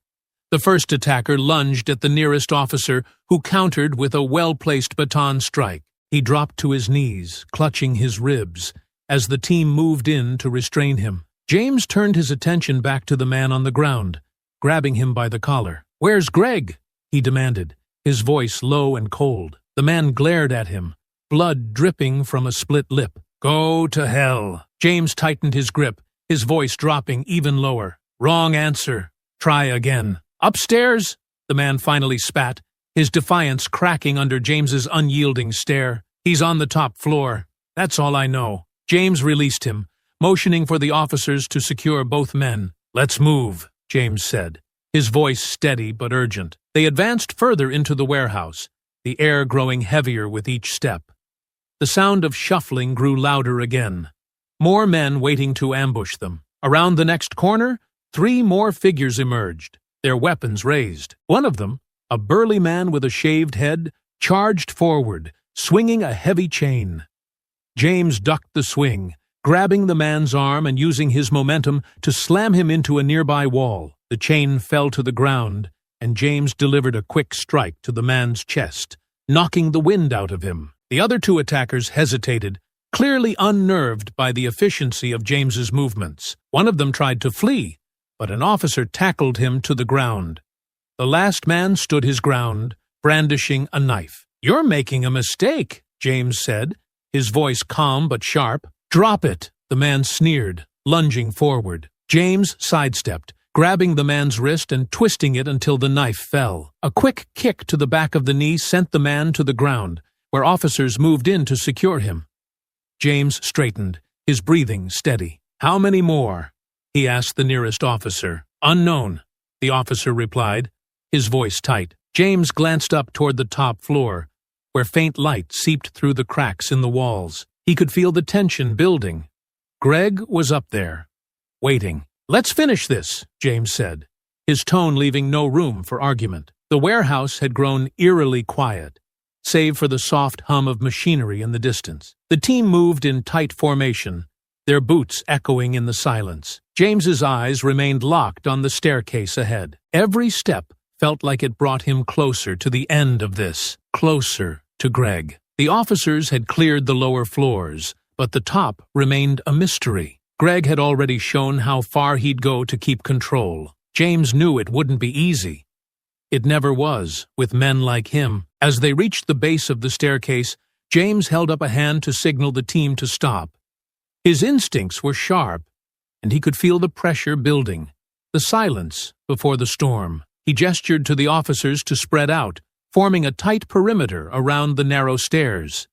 The first attacker lunged at the nearest officer, who countered with a well-placed baton strike. He dropped to his knees, clutching his ribs, as the team moved in to restrain him. James turned his attention back to the man on the ground, grabbing him by the collar. "Where's Greg?" he demanded, his voice low and cold. The man glared at him, blood dripping from a split lip. "Go to hell." James tightened his grip, his voice dropping even lower. "Wrong answer. Try again." "Upstairs?" the man finally spat, his defiance cracking under James's unyielding stare. "He's on the top floor. That's all I know." James released him, motioning for the officers to secure both men. "Let's move," James said, his voice steady but urgent. They advanced further into the warehouse, the air growing heavier with each step. The sound of shuffling grew louder again. More men waiting to ambush them. Around the next corner, 3 more figures emerged, their weapons raised. One of them, a burly man with a shaved head, charged forward, swinging a heavy chain. James ducked the swing, grabbing the man's arm and using his momentum to slam him into a nearby wall. The chain fell to the ground, and James delivered a quick strike to the man's chest, knocking the wind out of him. The other 2 attackers hesitated, clearly unnerved by the efficiency of James's movements. One of them tried to flee, but an officer tackled him to the ground. The last man stood his ground, brandishing a knife. "You're making a mistake," James said, his voice calm but sharp. "Drop it," the man sneered, lunging forward. James sidestepped, grabbing the man's wrist and twisting it until the knife fell. A quick kick to the back of the knee sent the man to the ground, where officers moved in to secure him. James straightened, his breathing steady. "How many more?" he asked the nearest officer. "Unknown," the officer replied, his voice tight. James glanced up toward the top floor, where faint light seeped through the cracks in the walls. He could feel the tension building. Greg was up there, waiting. "Let's finish this," James said, his tone leaving no room for argument. The warehouse had grown eerily quiet, save for the soft hum of machinery in the distance. The team moved in tight formation, their boots echoing in the silence. James's eyes remained locked on the staircase ahead. Every step felt like it brought him closer to the end of this, closer to Greg. The officers had cleared the lower floors, but the top remained a mystery. Greg had already shown how far he'd go to keep control. James knew it wouldn't be easy. It never was, with men like him. As they reached the base of the staircase, James held up a hand to signal the team to stop. His instincts were sharp, and he could feel the pressure building, the silence before the storm. He gestured to the officers to spread out, forming a tight perimeter around the narrow stairs.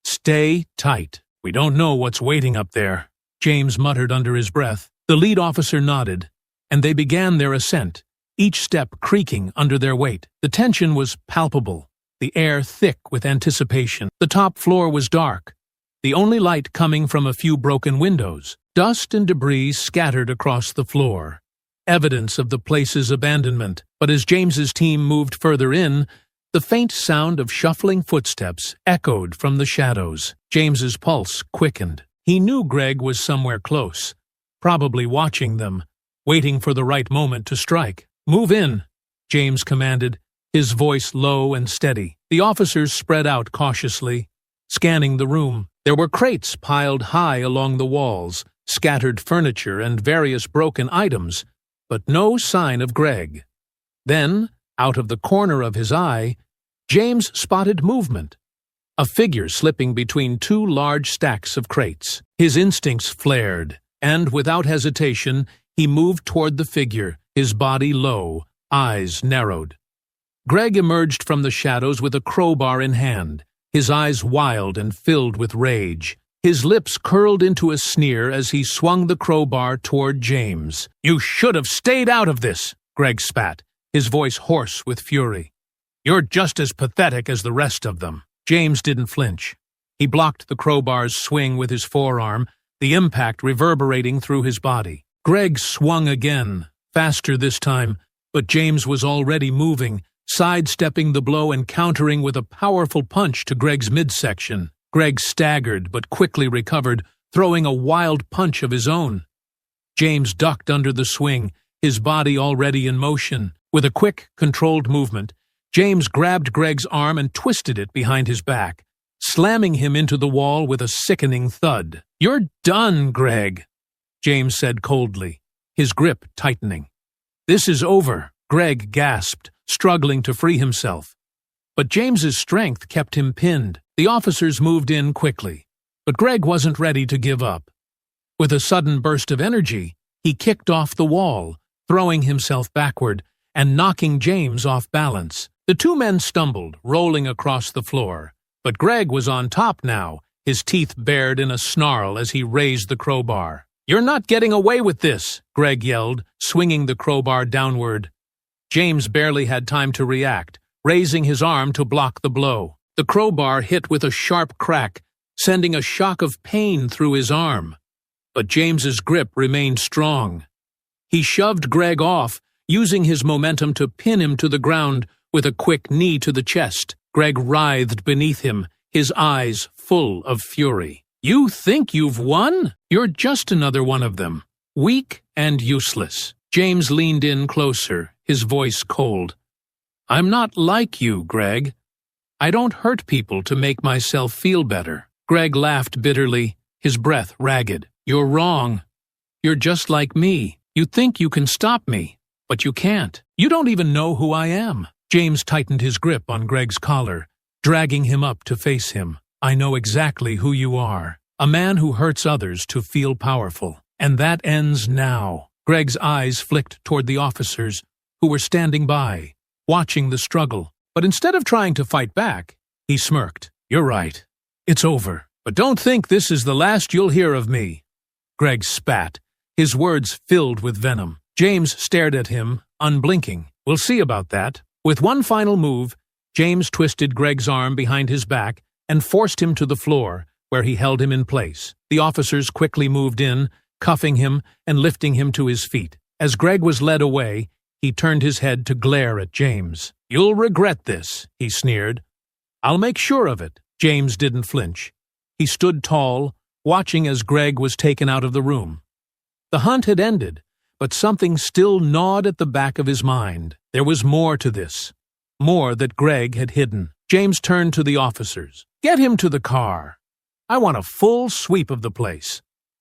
"Stay tight. We don't know what's waiting up there," James muttered under his breath. The lead officer nodded, and they began their ascent, each step creaking under their weight. The tension was palpable, the air thick with anticipation. The top floor was dark, the only light coming from a few broken windows. Dust and debris scattered across the floor, evidence of the place's abandonment. But as James's team moved further in, the faint sound of shuffling footsteps echoed from the shadows. James's pulse quickened. He knew Greg was somewhere close, probably watching them, waiting for the right moment to strike. "Move in," James commanded, his voice low and steady. The officers spread out cautiously, scanning the room. There were crates piled high along the walls, scattered furniture and various broken items, but no sign of Greg. Then, out of the corner of his eye, James spotted movement, a figure slipping between 2 large stacks of crates. His instincts flared, and without hesitation, he moved toward the figure, his body low, eyes narrowed. Greg emerged from the shadows with a crowbar in hand, his eyes wild and filled with rage. His lips curled into a sneer as he swung the crowbar toward James. "You should have stayed out of this," Greg spat, his voice hoarse with fury. "You're just as pathetic as the rest of them." James didn't flinch. He blocked the crowbar's swing with his forearm, the impact reverberating through his body. Greg swung again, faster this time, but James was already moving, sidestepping the blow and countering with a powerful punch to Greg's midsection. Greg staggered but quickly recovered, throwing a wild punch of his own. James ducked under the swing, his body already in motion. With a quick, controlled movement, James grabbed Greg's arm and twisted it behind his back, slamming him into the wall with a sickening thud. "You're done, Greg," James said coldly, his grip tightening. "This is over," Greg gasped, struggling to free himself. But James's strength kept him pinned. The officers moved in quickly, but Greg wasn't ready to give up. With a sudden burst of energy, he kicked off the wall, throwing himself backward and knocking James off balance. The 2 men stumbled, rolling across the floor, but Greg was on top now, his teeth bared in a snarl as he raised the crowbar. "You're not getting away with this," Greg yelled, swinging the crowbar downward. James barely had time to react, raising his arm to block the blow. The crowbar hit with a sharp crack, sending a shock of pain through his arm. But James's grip remained strong. He shoved Greg off, using his momentum to pin him to the ground with a quick knee to the chest. Greg writhed beneath him, his eyes full of fury. "You think you've won? You're just another one of them. Weak and useless." James leaned in closer, his voice cold. "I'm not like you, Greg. I don't hurt people to make myself feel better." Greg laughed bitterly, his breath ragged. "You're wrong. You're just like me. You think you can stop me, but you can't. You don't even know who I am." James tightened his grip on Greg's collar, dragging him up to face him. "I know exactly who you are. A man who hurts others to feel powerful. And that ends now." Greg's eyes flicked toward the officers, who were standing by, watching the struggle. But instead of trying to fight back, he smirked. "You're right. It's over. But don't think this is the last you'll hear of me." Greg spat, his words filled with venom. James stared at him, unblinking. "We'll see about that." With one final move, James twisted Greg's arm behind his back and forced him to the floor, where he held him in place. The officers quickly moved in, cuffing him and lifting him to his feet. As Greg was led away, he turned his head to glare at James. "You'll regret this," he sneered. "I'll make sure of it." James didn't flinch. He stood tall, watching as Greg was taken out of the room. The hunt had ended, but something still gnawed at the back of his mind. There was more to this, more that Greg had hidden. James turned to the officers. "Get him to the car. I want a full sweep of the place.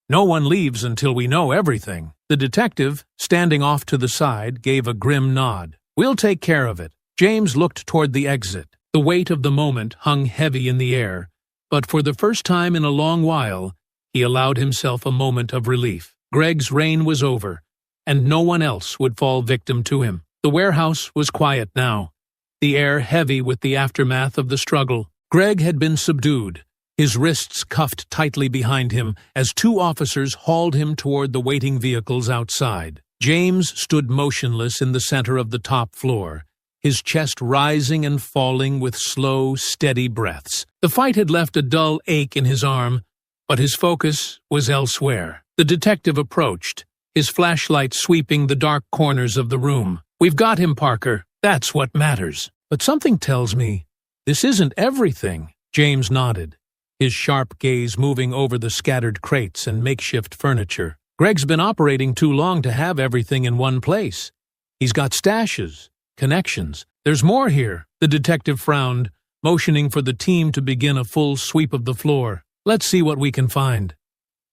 No one leaves until we know everything." The detective, standing off to the side, gave a grim nod. "We'll take care of it." James looked toward the exit. The weight of the moment hung heavy in the air, but for the first time in a long while, he allowed himself a moment of relief. Greg's reign was over, and no one else would fall victim to him. The warehouse was quiet now, the air heavy with the aftermath of the struggle. Greg had been subdued, his wrists cuffed tightly behind him as two officers hauled him toward the waiting vehicles outside. James stood motionless in the center of the top floor, his chest rising and falling with slow, steady breaths. The fight had left a dull ache in his arm, but his focus was elsewhere. The detective approached, his flashlight sweeping the dark corners of the room. "We've got him, Parker. That's what matters." "But something tells me this isn't everything." James nodded, his sharp gaze moving over the scattered crates and makeshift furniture. "Greg's been operating too long to have everything in one place. He's got stashes, connections. There's more here." The detective frowned, motioning for the team to begin a full sweep of the floor. "Let's see what we can find.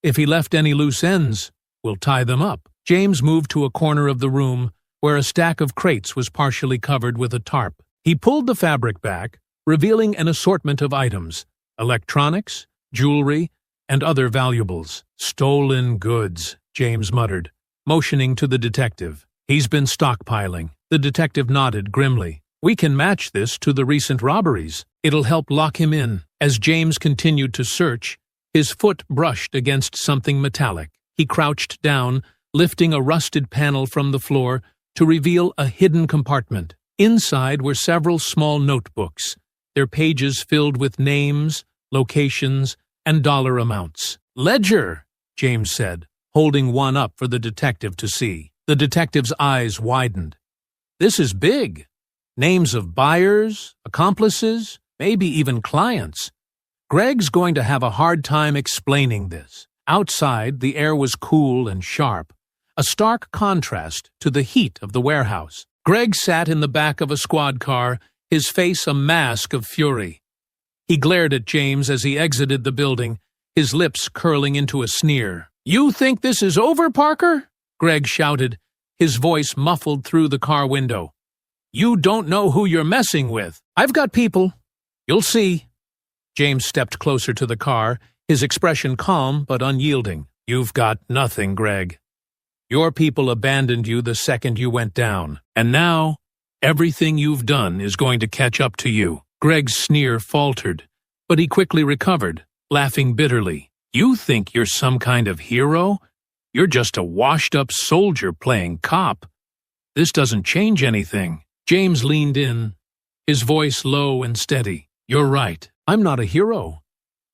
If he left any loose ends, we'll tie them up." James moved to a corner of the room where a stack of crates was partially covered with a tarp. He pulled the fabric back, revealing an assortment of items: electronics, jewelry, and other valuables. "Stolen goods," James muttered, motioning to the detective. "He's been stockpiling." The detective nodded grimly. "We can match this to the recent robberies. It'll help lock him in." As James continued to search, his foot brushed against something metallic. He crouched down, lifting a rusted panel from the floor to reveal a hidden compartment. Inside were several small notebooks, their pages filled with names, locations, and dollar amounts. "Ledger," James said, holding one up for the detective to see. The detective's eyes widened. "This is big. Names of buyers, accomplices, maybe even clients. Greg's going to have a hard time explaining this." Outside, the air was cool and sharp, a stark contrast to the heat of the warehouse. Greg sat in the back of a squad car, his face a mask of fury. He glared at James as he exited the building, his lips curling into a sneer. "You think this is over, Parker?" Greg shouted, his voice muffled through the car window. "You don't know who you're messing with. I've got people. You'll see." James stepped closer to the car, his expression calm but unyielding. "You've got nothing, Greg. Your people abandoned you the second you went down, and now everything you've done is going to catch up to you." Greg's sneer faltered, but he quickly recovered, laughing bitterly. "You think you're some kind of hero? You're just a washed-up soldier playing cop." This doesn't change anything. James leaned in, his voice low and steady. You're right. I'm not a hero.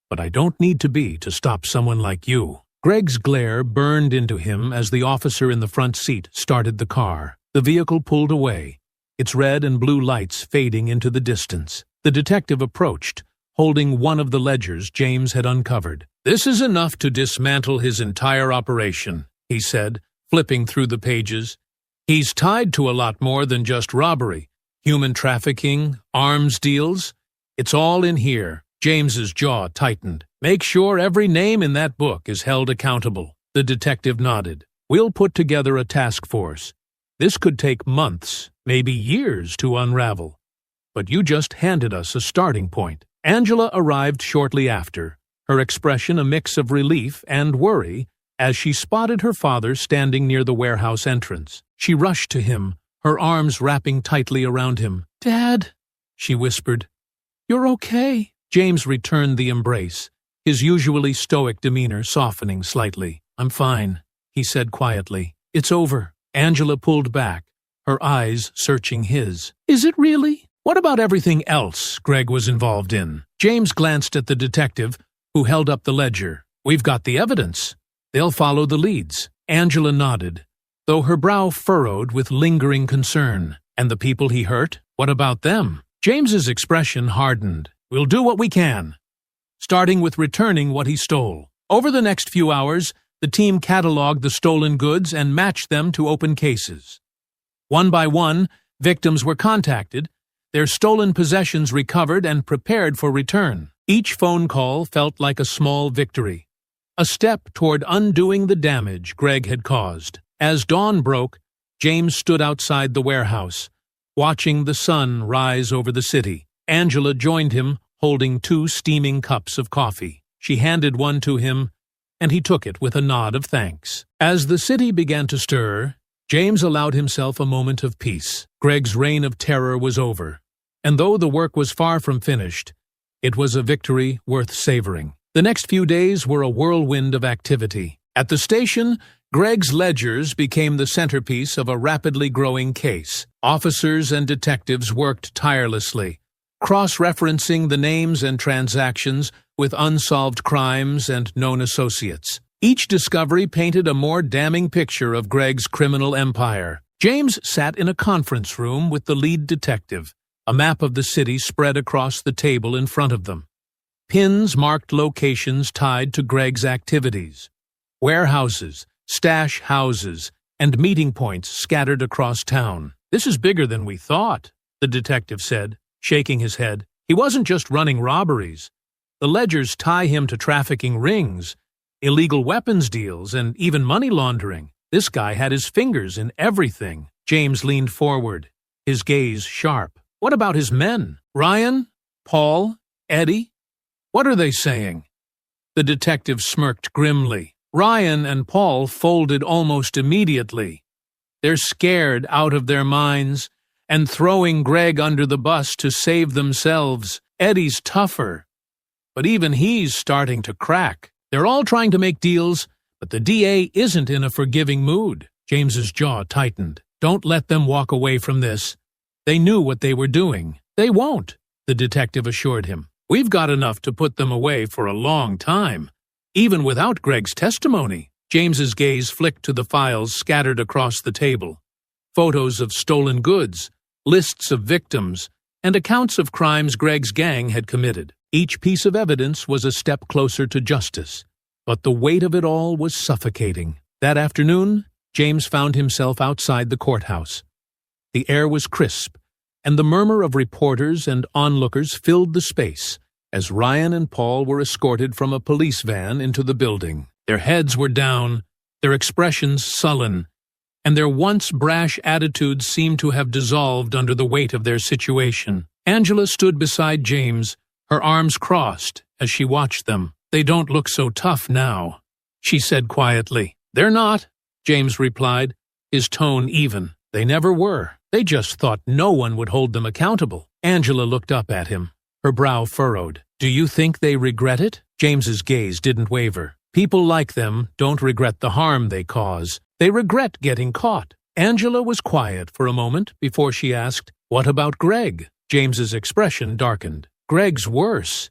But I don't need to be to stop someone like you. Greg's glare burned into him as the officer in the front seat started the car. The vehicle pulled away, its red and blue lights fading into the distance. The detective approached, holding one of the ledgers James had uncovered. This is enough to dismantle his entire operation, he said, flipping through the pages. He's tied to a lot more than just robbery, human trafficking, arms deals. It's all in here. James's jaw tightened. Make sure every name in that book is held accountable. The detective nodded. We'll put together a task force. This could take months, maybe years to unravel. But you just handed us a starting point. Angela arrived shortly after, her expression a mix of relief and worry as she spotted her father standing near the warehouse entrance. She rushed to him, her arms wrapping tightly around him. "Dad," she whispered. "You're okay." James returned the embrace, his usually stoic demeanor softening slightly. "I'm fine," he said quietly. "It's over." Angela pulled back, her eyes searching his. "Is it really? What about everything else Greg was involved in?" James glanced at the detective, who held up the ledger. "We've got the evidence. They'll follow the leads." Angela nodded, though her brow furrowed with lingering concern. "And the people he hurt? What about them?" James's expression hardened. "We'll do what we can, starting with returning what he stole." Over the next few hours, the team cataloged the stolen goods and matched them to open cases. One by one, victims were contacted, their stolen possessions recovered and prepared for return. Each phone call felt like a small victory, a step toward undoing the damage Greg had caused. As dawn broke, James stood outside the warehouse, watching the sun rise over the city. Angela joined him, holding 2 steaming cups of coffee. She handed one to him, and he took it with a nod of thanks. As the city began to stir, James allowed himself a moment of peace. Greg's reign of terror was over, and though the work was far from finished, it was a victory worth savoring. The next few days were a whirlwind of activity. At the station, Greg's ledgers became the centerpiece of a rapidly growing case. Officers and detectives worked tirelessly, cross-referencing the names and transactions with unsolved crimes and known associates. Each discovery painted a more damning picture of Greg's criminal empire. James sat in a conference room with the lead detective, a map of the city spread across the table in front of them. Pins marked locations tied to Greg's activities. Warehouses, stash houses, and meeting points scattered across town. "This is bigger than we thought," the detective said, shaking his head. "He wasn't just running robberies. The ledgers tie him to trafficking rings, illegal weapons deals, and even money laundering. This guy had his fingers in everything." James leaned forward, his gaze sharp. "What about his men? Ryan? Paul? Eddie? What are they saying?" The detective smirked grimly. Ryan and Paul folded almost immediately. "They're scared out of their minds and throwing Greg under the bus to save themselves. Eddie's tougher, but even he's starting to crack. They're all trying to make deals, but the DA isn't in a forgiving mood." James's jaw tightened. "Don't let them walk away from this. They knew what they were doing." "They won't," the detective assured him. "We've got enough to put them away for a long time, even without Greg's testimony." James's gaze flicked to the files scattered across the table. Photos of stolen goods, lists of victims, and accounts of crimes Greg's gang had committed. Each piece of evidence was a step closer to justice, but the weight of it all was suffocating. That afternoon, James found himself outside the courthouse. The air was crisp, and the murmur of reporters and onlookers filled the space as Ryan and Paul were escorted from a police van into the building. Their heads were down, their expressions sullen, and their once brash attitudes seemed to have dissolved under the weight of their situation. Angela stood beside James, her arms crossed as she watched them. "They don't look so tough now," she said quietly. "They're not," James replied, his tone even. "They never were. They just thought no one would hold them accountable." Angela looked up at him, her brow furrowed. "Do you think they regret it?" James's gaze didn't waver. "People like them don't regret the harm they cause. They regret getting caught." Angela was quiet for a moment before she asked, "What about Greg?" James's expression darkened. "Greg's worse.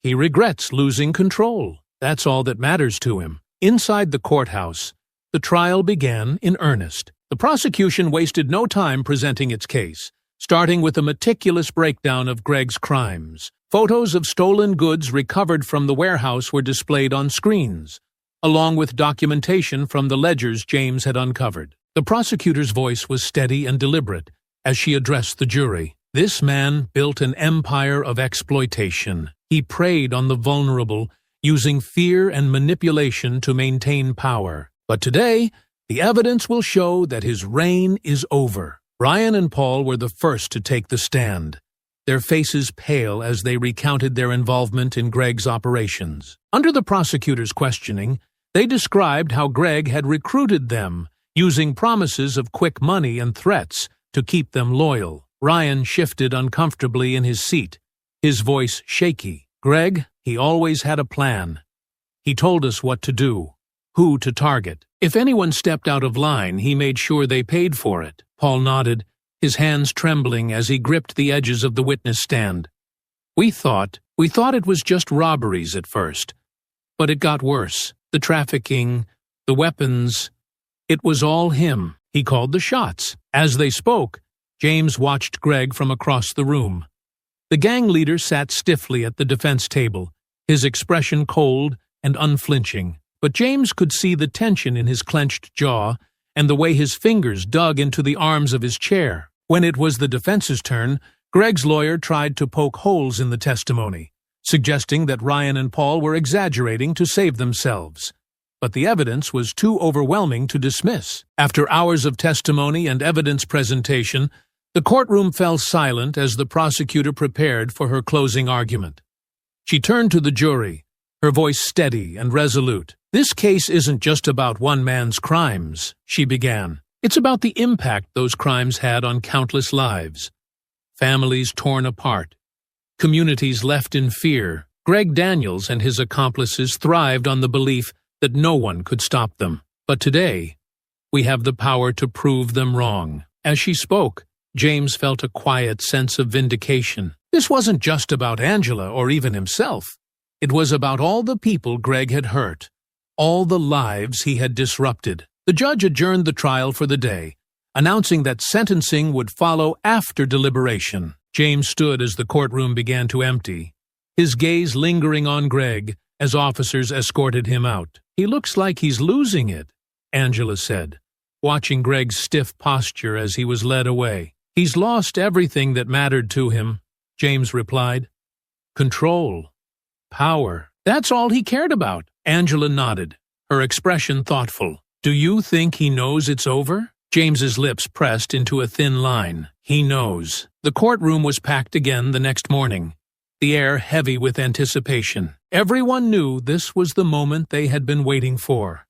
He regrets losing control. That's all that matters to him." Inside the courthouse, the trial began in earnest. The prosecution wasted no time presenting its case, starting with a meticulous breakdown of Greg's crimes. Photos of stolen goods recovered from the warehouse were displayed on screens, along with documentation from the ledgers James had uncovered. The prosecutor's voice was steady and deliberate as she addressed the jury. This man built an empire of exploitation. He preyed on the vulnerable, using fear and manipulation to maintain power. But today, the evidence will show that his reign is over. Ryan and Paul were the first to take the stand, their faces pale as they recounted their involvement in Greg's operations. Under the prosecutor's questioning, they described how Greg had recruited them, using promises of quick money and threats to keep them loyal. Ryan shifted uncomfortably in his seat, his voice shaky. "Greg, he always had a plan. He told us what to do, who to target. If anyone stepped out of line, he made sure they paid for it." Paul nodded, his hands trembling as he gripped the edges of the witness stand. We thought it was just robberies at first. But it got worse. The trafficking, the weapons, it was all him. He called the shots." As they spoke, James watched Greg from across the room. The gang leader sat stiffly at the defense table, his expression cold and unflinching. But James could see the tension in his clenched jaw and the way his fingers dug into the arms of his chair. When it was the defense's turn, Greg's lawyer tried to poke holes in the testimony, suggesting that Ryan and Paul were exaggerating to save themselves. But the evidence was too overwhelming to dismiss. After hours of testimony and evidence presentation, the courtroom fell silent as the prosecutor prepared for her closing argument. She turned to the jury, her voice steady and resolute. "This case isn't just about one man's crimes," she began. "It's about the impact those crimes had on countless lives. Families torn apart, communities left in fear. Greg Daniels and his accomplices thrived on the belief that no one could stop them. But today, we have the power to prove them wrong." As she spoke, James felt a quiet sense of vindication. This wasn't just about Angela or even himself. It was about all the people Greg had hurt, all the lives he had disrupted. The judge adjourned the trial for the day, announcing that sentencing would follow after deliberation. James stood as the courtroom began to empty, his gaze lingering on Greg as officers escorted him out. "He looks like he's losing it," Angela said, watching Greg's stiff posture as he was led away. "He's lost everything that mattered to him," James replied. "Control. Power. That's all he cared about." Angela nodded, her expression thoughtful. "Do you think he knows it's over?" James's lips pressed into a thin line. "He knows." The courtroom was packed again the next morning, the air heavy with anticipation. Everyone knew this was the moment they had been waiting for.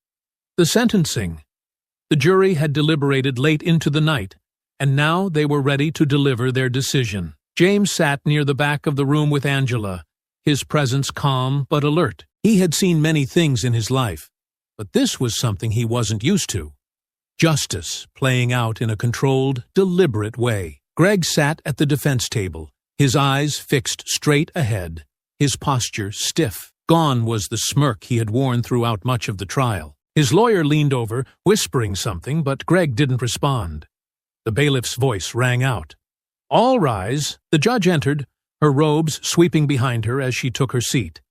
The sentencing. The jury had deliberated late into the night, and now they were ready to deliver their decision. James sat near the back of the room with Angela, his presence calm but alert. He had seen many things in his life, but this was something he wasn't used to. Justice playing out in a controlled, deliberate way. Greg sat at the defense table, his eyes fixed straight ahead, his posture stiff. Gone was the smirk he had worn throughout much of the trial. His lawyer leaned over, whispering something, but Greg didn't respond. The bailiff's voice rang out. "All rise." The judge entered, her robes sweeping behind her as she took her seat.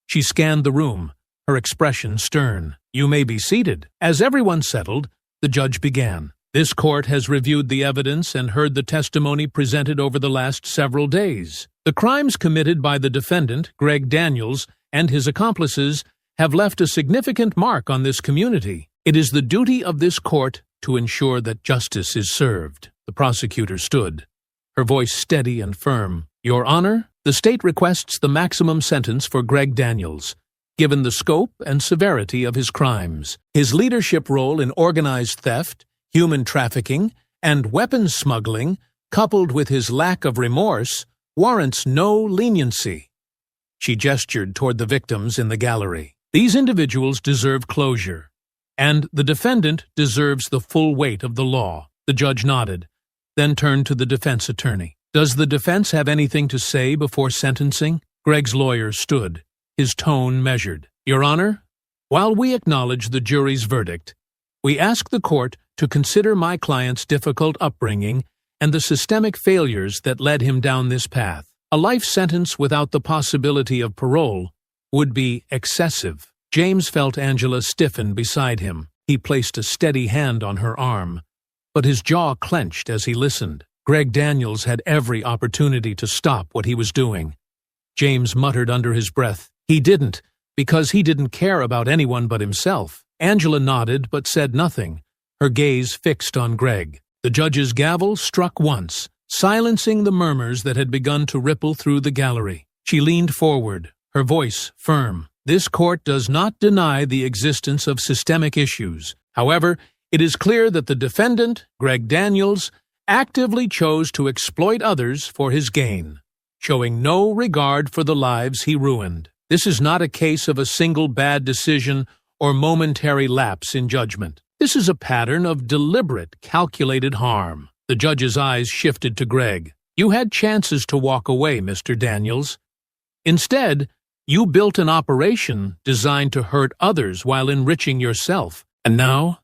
She scanned the room, her expression stern. "You may be seated." As everyone settled, the judge began. "This court has reviewed the evidence and heard the testimony presented over the last several days. The crimes committed by the defendant, Greg Daniels, and his accomplices have left a significant mark on this community. It is the duty of this court to ensure that justice is served." The prosecutor stood, her voice steady and firm. "Your Honor, the state requests the maximum sentence for Greg Daniels, given the scope and severity of his crimes. His leadership role in organized theft, human trafficking, and weapons smuggling, coupled with his lack of remorse, warrants no leniency." She gestured toward the victims in the gallery. "These individuals deserve closure. And the defendant deserves the full weight of the law. The judge nodded, then turned to the defense attorney. Does the defense have anything to say before sentencing? Greg's lawyer stood, his tone measured. Your Honor, while we acknowledge the jury's verdict, we ask the court to consider my client's difficult upbringing and the systemic failures that led him down this path. A life sentence without the possibility of parole would be excessive. James felt Angela stiffen beside him. He placed a steady hand on her arm, but his jaw clenched as he listened. Greg Daniels had every opportunity to stop what he was doing. James muttered under his breath. He didn't, because he didn't care about anyone but himself. Angela nodded but said nothing, her gaze fixed on Greg. The judge's gavel struck once, silencing the murmurs that had begun to ripple through the gallery. She leaned forward, her voice firm. This court does not deny the existence of systemic issues. However, it is clear that the defendant, Greg Daniels, actively chose to exploit others for his gain, showing no regard for the lives he ruined. This is not a case of a single bad decision or momentary lapse in judgment. This is a pattern of deliberate, calculated harm. The judge's eyes shifted to Greg. You had chances to walk away, Mr. Daniels. Instead, you built an operation designed to hurt others while enriching yourself. And now,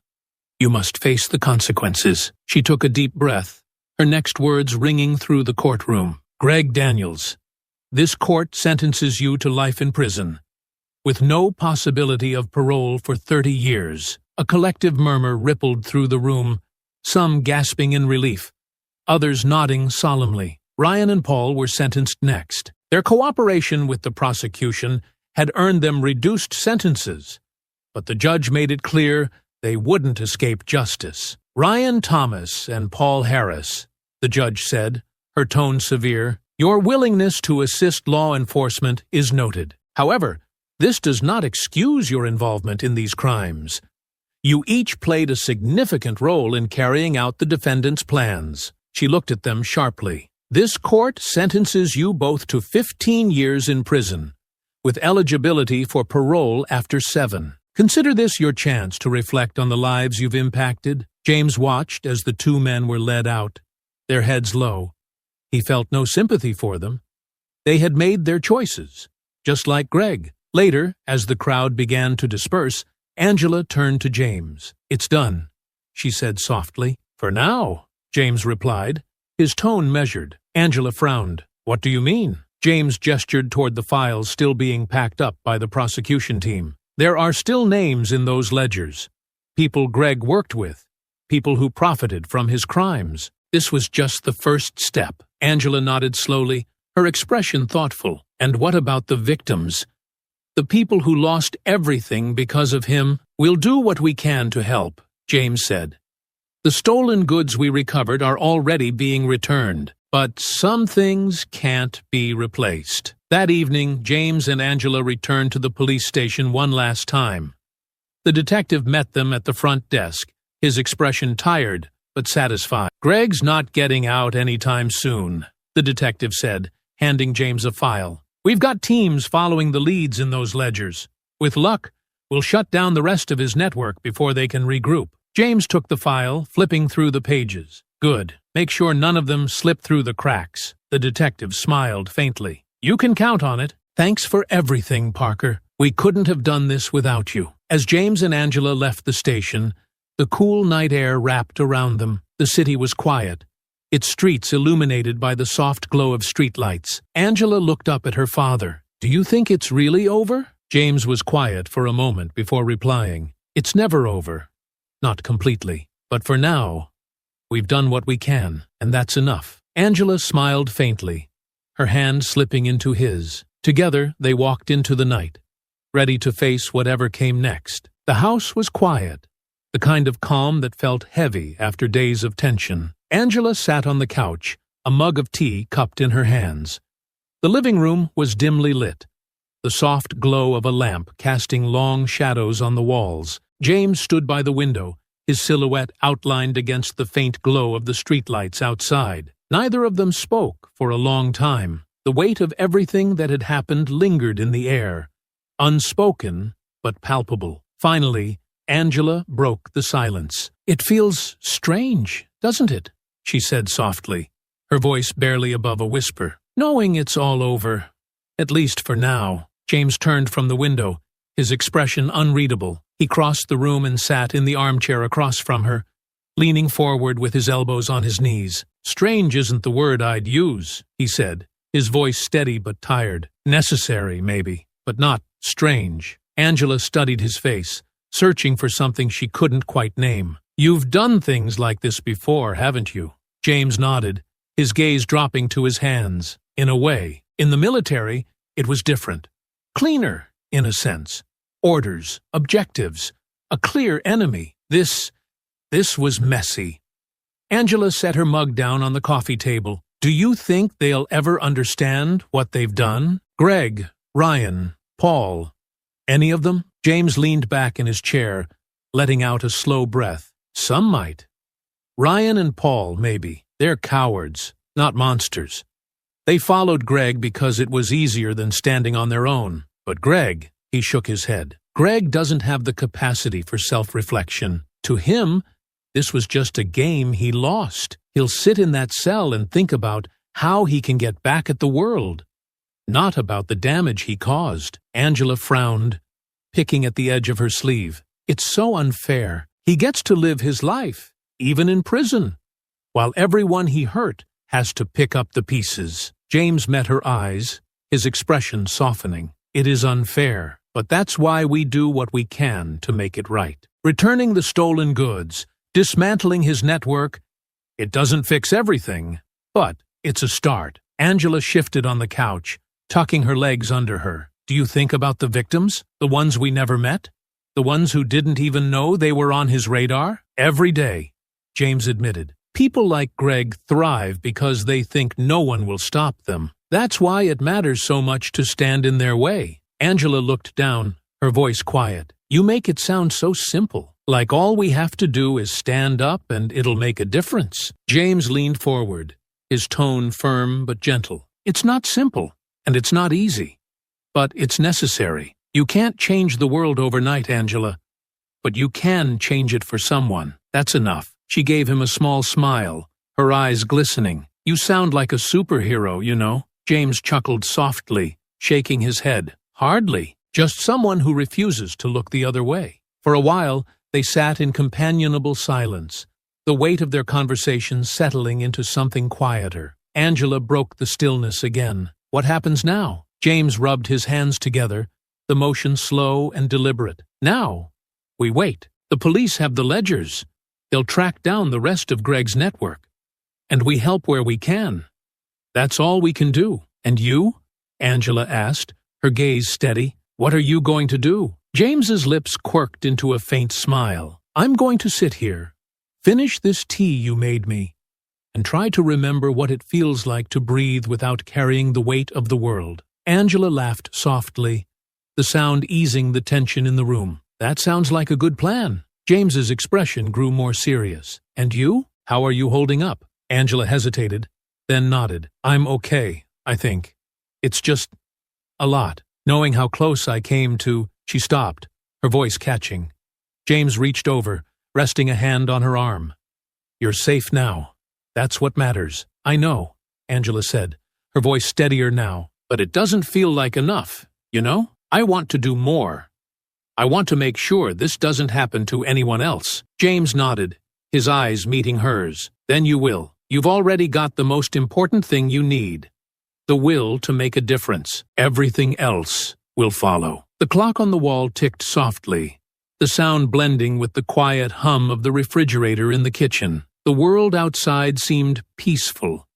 you must face the consequences. She took a deep breath, her next words ringing through the courtroom. Greg Daniels, this court sentences you to life in prison, with no possibility of parole for 30 years. A collective murmur rippled through the room, some gasping in relief, others nodding solemnly. Ryan and Paul were sentenced next. Their cooperation with the prosecution had earned them reduced sentences, but the judge made it clear they wouldn't escape justice. Ryan Thomas and Paul Harris, the judge said, her tone severe, your willingness to assist law enforcement is noted. However, this does not excuse your involvement in these crimes. You each played a significant role in carrying out the defendant's plans. She looked at them sharply. This court sentences you both to 15 years in prison, with eligibility for parole after 7. Consider this your chance to reflect on the lives you've impacted. James watched as the two men were led out, their heads low. He felt no sympathy for them. They had made their choices, just like Greg. Later, as the crowd began to disperse, Angela turned to James. It's done, she said softly. For now, James replied, his tone measured. Angela frowned. What do you mean? James gestured toward the files still being packed up by the prosecution team. There are still names in those ledgers. People Greg worked with. People who profited from his crimes. This was just the first step. Angela nodded slowly, her expression thoughtful. And what about the victims? The people who lost everything because of him? We'll do what we can to help, James said. The stolen goods we recovered are already being returned, but some things can't be replaced. That evening, James and Angela returned to the police station one last time. The detective met them at the front desk, his expression tired but satisfied. Greg's not getting out anytime soon, the detective said, handing James a file. We've got teams following the leads in those ledgers. With luck, we'll shut down the rest of his network before they can regroup. James took the file, flipping through the pages. Good. Make sure none of them slip through the cracks. The detective smiled faintly. You can count on it. Thanks for everything, Parker. We couldn't have done this without you. As James and Angela left the station, the cool night air wrapped around them. The city was quiet, its streets illuminated by the soft glow of streetlights. Angela looked up at her father. Do you think it's really over? James was quiet for a moment before replying. It's never over. Not completely. But for now, we've done what we can, and that's enough. Angela smiled faintly, her hand slipping into his. Together, they walked into the night, ready to face whatever came next. The house was quiet, the kind of calm that felt heavy after days of tension. Angela sat on the couch, a mug of tea cupped in her hands. The living room was dimly lit, the soft glow of a lamp casting long shadows on the walls. James stood by the window, his silhouette outlined against the faint glow of the streetlights outside. Neither of them spoke for a long time. The weight of everything that had happened lingered in the air, unspoken but palpable. Finally, Angela broke the silence. "It feels strange, doesn't it?" she said softly, her voice barely above a whisper. "Knowing it's all over. At least for now." James turned from the window, his expression unreadable. He crossed the room and sat in the armchair across from her, leaning forward with his elbows on his knees. "Strange isn't the word I'd use," he said, his voice steady but tired. "Necessary, maybe, but not strange." Angela studied his face, searching for something she couldn't quite name. "You've done things like this before, haven't you?" James nodded, his gaze dropping to his hands. "In a way. In the military, it was different. Cleaner, in a sense. Orders, objectives, a clear enemy. This was messy." Angela set her mug down on the coffee table. "Do you think they'll ever understand what they've done? Greg, Ryan, Paul, any of them?" James leaned back in his chair, letting out a slow breath. "Some might. Ryan and Paul, maybe. They're cowards, not monsters. They followed Greg because it was easier than standing on their own. But Greg," he shook his head, "Greg doesn't have the capacity for self-reflection. To him, this was just a game he lost. He'll sit in that cell and think about how he can get back at the world, not about the damage he caused." Angela frowned, picking at the edge of her sleeve. "It's so unfair. He gets to live his life, even in prison, while everyone he hurt has to pick up the pieces." James met her eyes, his expression softening. "It is unfair, but that's why we do what we can to make it right. Returning the stolen goods, dismantling his network, it doesn't fix everything, but it's a start." Angela shifted on the couch, tucking her legs under her. "Do you think about the victims, the ones we never met? The ones who didn't even know they were on his radar?" "Every day," James admitted. "People like Greg thrive because they think no one will stop them. That's why it matters so much to stand in their way." Angela looked down, her voice quiet. "You make it sound so simple, like all we have to do is stand up and it'll make a difference." James leaned forward, his tone firm but gentle. "It's not simple, and it's not easy, but it's necessary. You can't change the world overnight, Angela, but you can change it for someone. That's enough." She gave him a small smile, her eyes glistening. "You sound like a superhero, you know." James chuckled softly, shaking his head. "Hardly. Just someone who refuses to look the other way." For a while, they sat in companionable silence, the weight of their conversation settling into something quieter. Angela broke the stillness again. "What happens now?" James rubbed his hands together, the motion slow and deliberate. "Now, we wait. The police have the ledgers. They'll track down the rest of Greg's network. And we help where we can. That's all we can do." "And you?" Angela asked, her gaze steady. "What are you going to do?" James's lips quirked into a faint smile. "I'm going to sit here, finish this tea you made me, and try to remember what it feels like to breathe without carrying the weight of the world." Angela laughed softly, the sound easing the tension in the room. "That sounds like a good plan." James's expression grew more serious. "And you? How are you holding up?" Angela hesitated, then nodded. "I'm okay, I think. It's just a lot. Knowing how close I came to—" She stopped, her voice catching. James reached over, resting a hand on her arm. "You're safe now. That's what matters." "I know," Angela said, her voice steadier now. "But it doesn't feel like enough, you know? I want to do more. I want to make sure this doesn't happen to anyone else." James nodded, his eyes meeting hers. "Then you will. You've already got the most important thing you need. The will to make a difference. Everything else will follow." The clock on the wall ticked softly, the sound blending with the quiet hum of the refrigerator in the kitchen. The world outside seemed peaceful,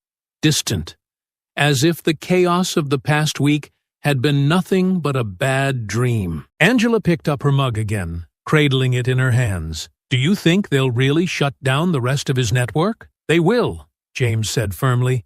distant, as if the chaos of the past week had been nothing but a bad dream. Angela picked up her mug again, cradling it in her hands. "Do you think they'll really shut down the rest of his network?" "They will," James said firmly.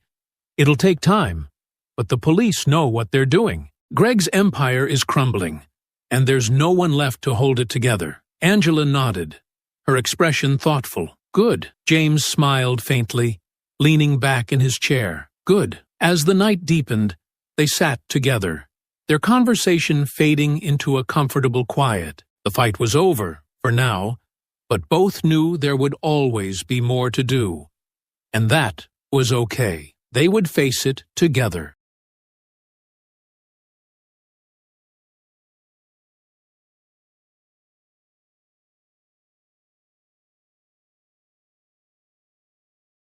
"It'll take time, but the police know what they're doing. Greg's empire is crumbling, and there's no one left to hold it together." Angela nodded, her expression thoughtful. "Good." James smiled faintly, leaning back in his chair. "Good." As the night deepened, they sat together, their conversation fading into a comfortable quiet. The fight was over, for now, but both knew there would always be more to do. And that was okay. They would face it together.